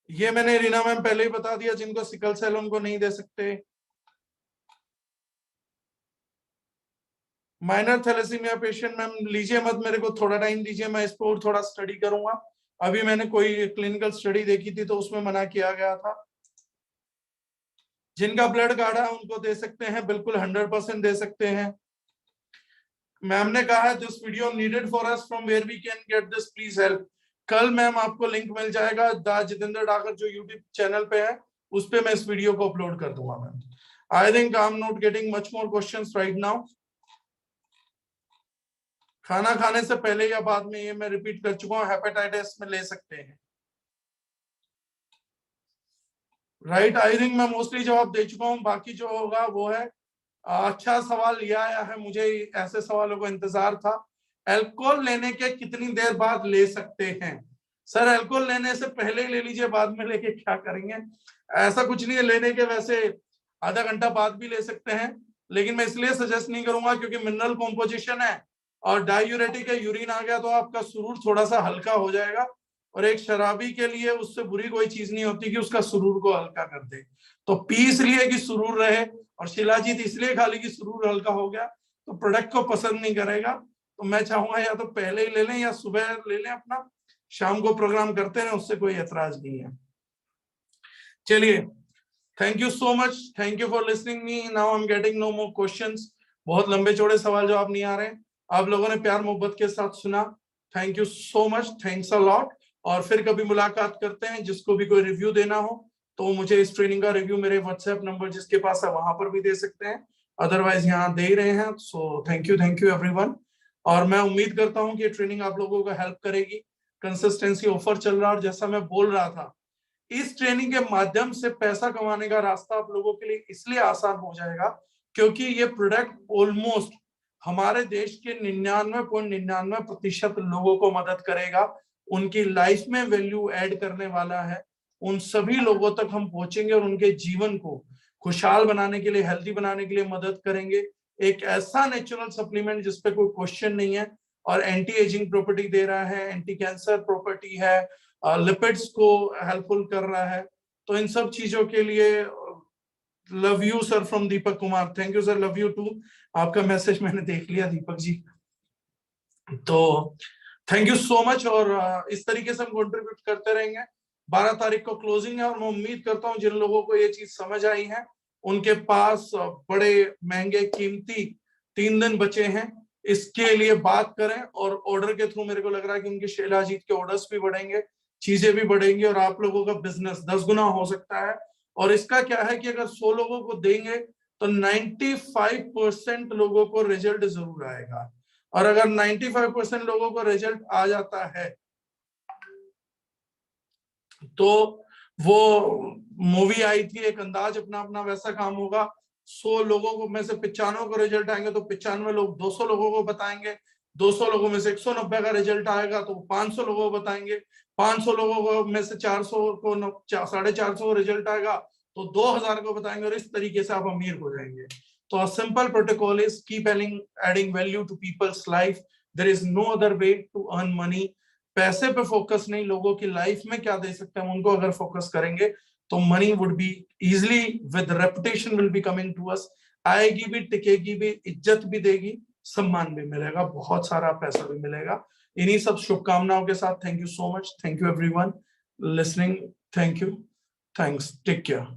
ये मैंने रीना मैम पहले ही बता दिया, जिनको सिकल सेल उनको नहीं दे सकते। माइनर थैलेसीमिया पेशेंट मैम लीजिए मत, मेरे को थोड़ा टाइम दीजिए, मैं इस पर और थोड़ा स्टडी करूंगा। अभी मैंने कोई क्लिनिकल स्टडी देखी थी तो उसमें मना किया गया था। जिनका ब्लड गाढ़ा है उनको दे सकते हैं, बिल्कुल 100% दे सकते हैं। मैम ने कहा है this video needed for us, from where we can get this, please help. कल मैम आपको लिंक मिल जाएगा द जितेंद्र डागर जो यूट्यूब चैनल पे है, उस पे मैं इस वीडियो को अपलोड कर दूंगा ma'am. I think I am not getting much more questions right now. खाना खाने से पहले या बाद में, ये मैं रिपीट कर चुका हूँ, हेपेटाइटिस में ले सकते हैं, राइट। आई थिंक मैं मोस्टली जवाब दे चुका हूँ, बाकी जो होगा वो है। अच्छा सवाल ये आया है, मुझे ऐसे सवालों को इंतजार था। अल्कोहल लेने के कितनी देर बाद ले सकते हैं? सर अल्कोहल लेने से पहले ही ले लीजिए, बाद में लेके क्या करेंगे? ऐसा कुछ नहीं है लेने के, वैसे आधा घंटा बाद भी ले सकते हैं, लेकिन मैं इसलिए सजेस्ट नहीं करूंगा क्योंकि मिनरल कॉम्पोजिशन है और डायूरेटिक है, यूरिन आ गया तो आपका सुरूर थोड़ा सा हल्का हो जाएगा, और एक शराबी के लिए उससे बुरी कोई चीज नहीं होती कि उसका सुरूर को हल्का कर दे। तो पी इसलिए कि सुरूर रहे, और शिलाजीत इसलिए खा ली कि सुरूर हल्का हो गया, तो प्रोडक्ट को पसंद नहीं करेगा। तो मैं चाहूंगा या तो पहले ही ले लें या सुबह ले लें, अपना शाम को प्रोग्राम करते हैं, उससे कोई ऐतराज नहीं है। चलिए, thank you so much, thank you for listening me. Now I am getting no more questions. बहुत लंबे चौड़े सवाल जवाब नहीं आ रहे, आप लोगों ने प्यार मोहब्बत के साथ सुना, thank you so much, thanks a lot. और फिर कभी मुलाकात करते हैं, जिसको भी कोई रिव्यू देना हो तो मुझे इस ट्रेनिंग का रिव्यू मेरे व्हाट्सएप नंबर जिसके पास है वहां पर भी दे सकते हैं, अदरवाइज यहाँ दे ही रहे हैं। So thank you everyone. और मैं उम्मीद करता हूँ कि ट्रेनिंग आप लोगों को हेल्प करेगी। कंसिस्टेंसी ऑफर चल रहा है, और जैसा मैं बोल रहा था, इस ट्रेनिंग के माध्यम से पैसा कमाने का रास्ता आप लोगों के लिए इसलिए आसान हो जाएगा क्योंकि ये प्रोडक्ट ऑलमोस्ट हमारे देश के 99.99% लोगों को मदद करेगा, उनकी लाइफ में वैल्यू ऐड करने वाला है। उन सभी लोगों तक हम पहुंचेंगे और उनके जीवन को खुशहाल बनाने के लिए, हेल्दी बनाने के लिए मदद करेंगे। एक ऐसा नेचुरल सप्लीमेंट जिसपे कोई क्वेश्चन नहीं है, और एंटी एजिंग प्रॉपर्टी दे रहा है, एंटी कैंसर प्रॉपर्टी है, लिपिड्स को हेल्पफुल कर रहा है। तो इन सब चीजों के लिए love you sir from Deepak Kumar. Thank you sir, love you too. आपका मैसेज मैंने देख लिया दीपक जी, तो थैंक यू सो मच। और इस तरीके से हम कंट्रीब्यूट करते रहेंगे। 12 तारीख को क्लोजिंग है, और मैं उम्मीद करता हूँ जिन लोगों को ये चीज समझ आई है उनके पास बड़े महंगे कीमती 3 दिन बचे हैं, इसके लिए बात करें। और ऑर्डर के थ्रू मेरे को लग रहा है कि उनके शिलाजीत के ऑर्डर्स भी बढ़ेंगे, चीजें भी बढ़ेंगी, और आप लोगों का बिजनेस 10 गुना हो सकता है। और इसका क्या है कि अगर 100 लोगों को देंगे तो 95% लोगों को रिजल्ट जरूर आएगा। और अगर 95% लोगों को रिजल्ट आ जाता है तो वो मूवी आई थी एक अंदाज अपना अपना, वैसा काम होगा। 100 लोगों को में से 95 को रिजल्ट आएंगे तो 95 लोग 200 लोगों को बताएंगे, 200 लोगों में से 190 का रिजल्ट आएगा तो 500 लोगों को बताएंगे, 500 लोगों को में से 400 को 450 को रिजल्ट आएगा तो 2000 को बताएंगे, और इस तरीके से आप अमीर हो जाएंगे। तो a simple protocol is keep adding value to people's life. There is no other way to earn money. पैसे पे फोकस नहीं, लोगों की लाइफ में क्या दे सकते हैं उनको अगर फोकस करेंगे तो money would be easily, with reputation will be coming to us. आएगी भी, टिकेगी भी, इज्जत भी देगी, सम्मान भी मिलेगा, बहुत सारा पैसा भी मिलेगा। इन्हीं सब शुभकामनाओं के साथ thank you so much, thank you everyone listening, thank you, thanks, take care.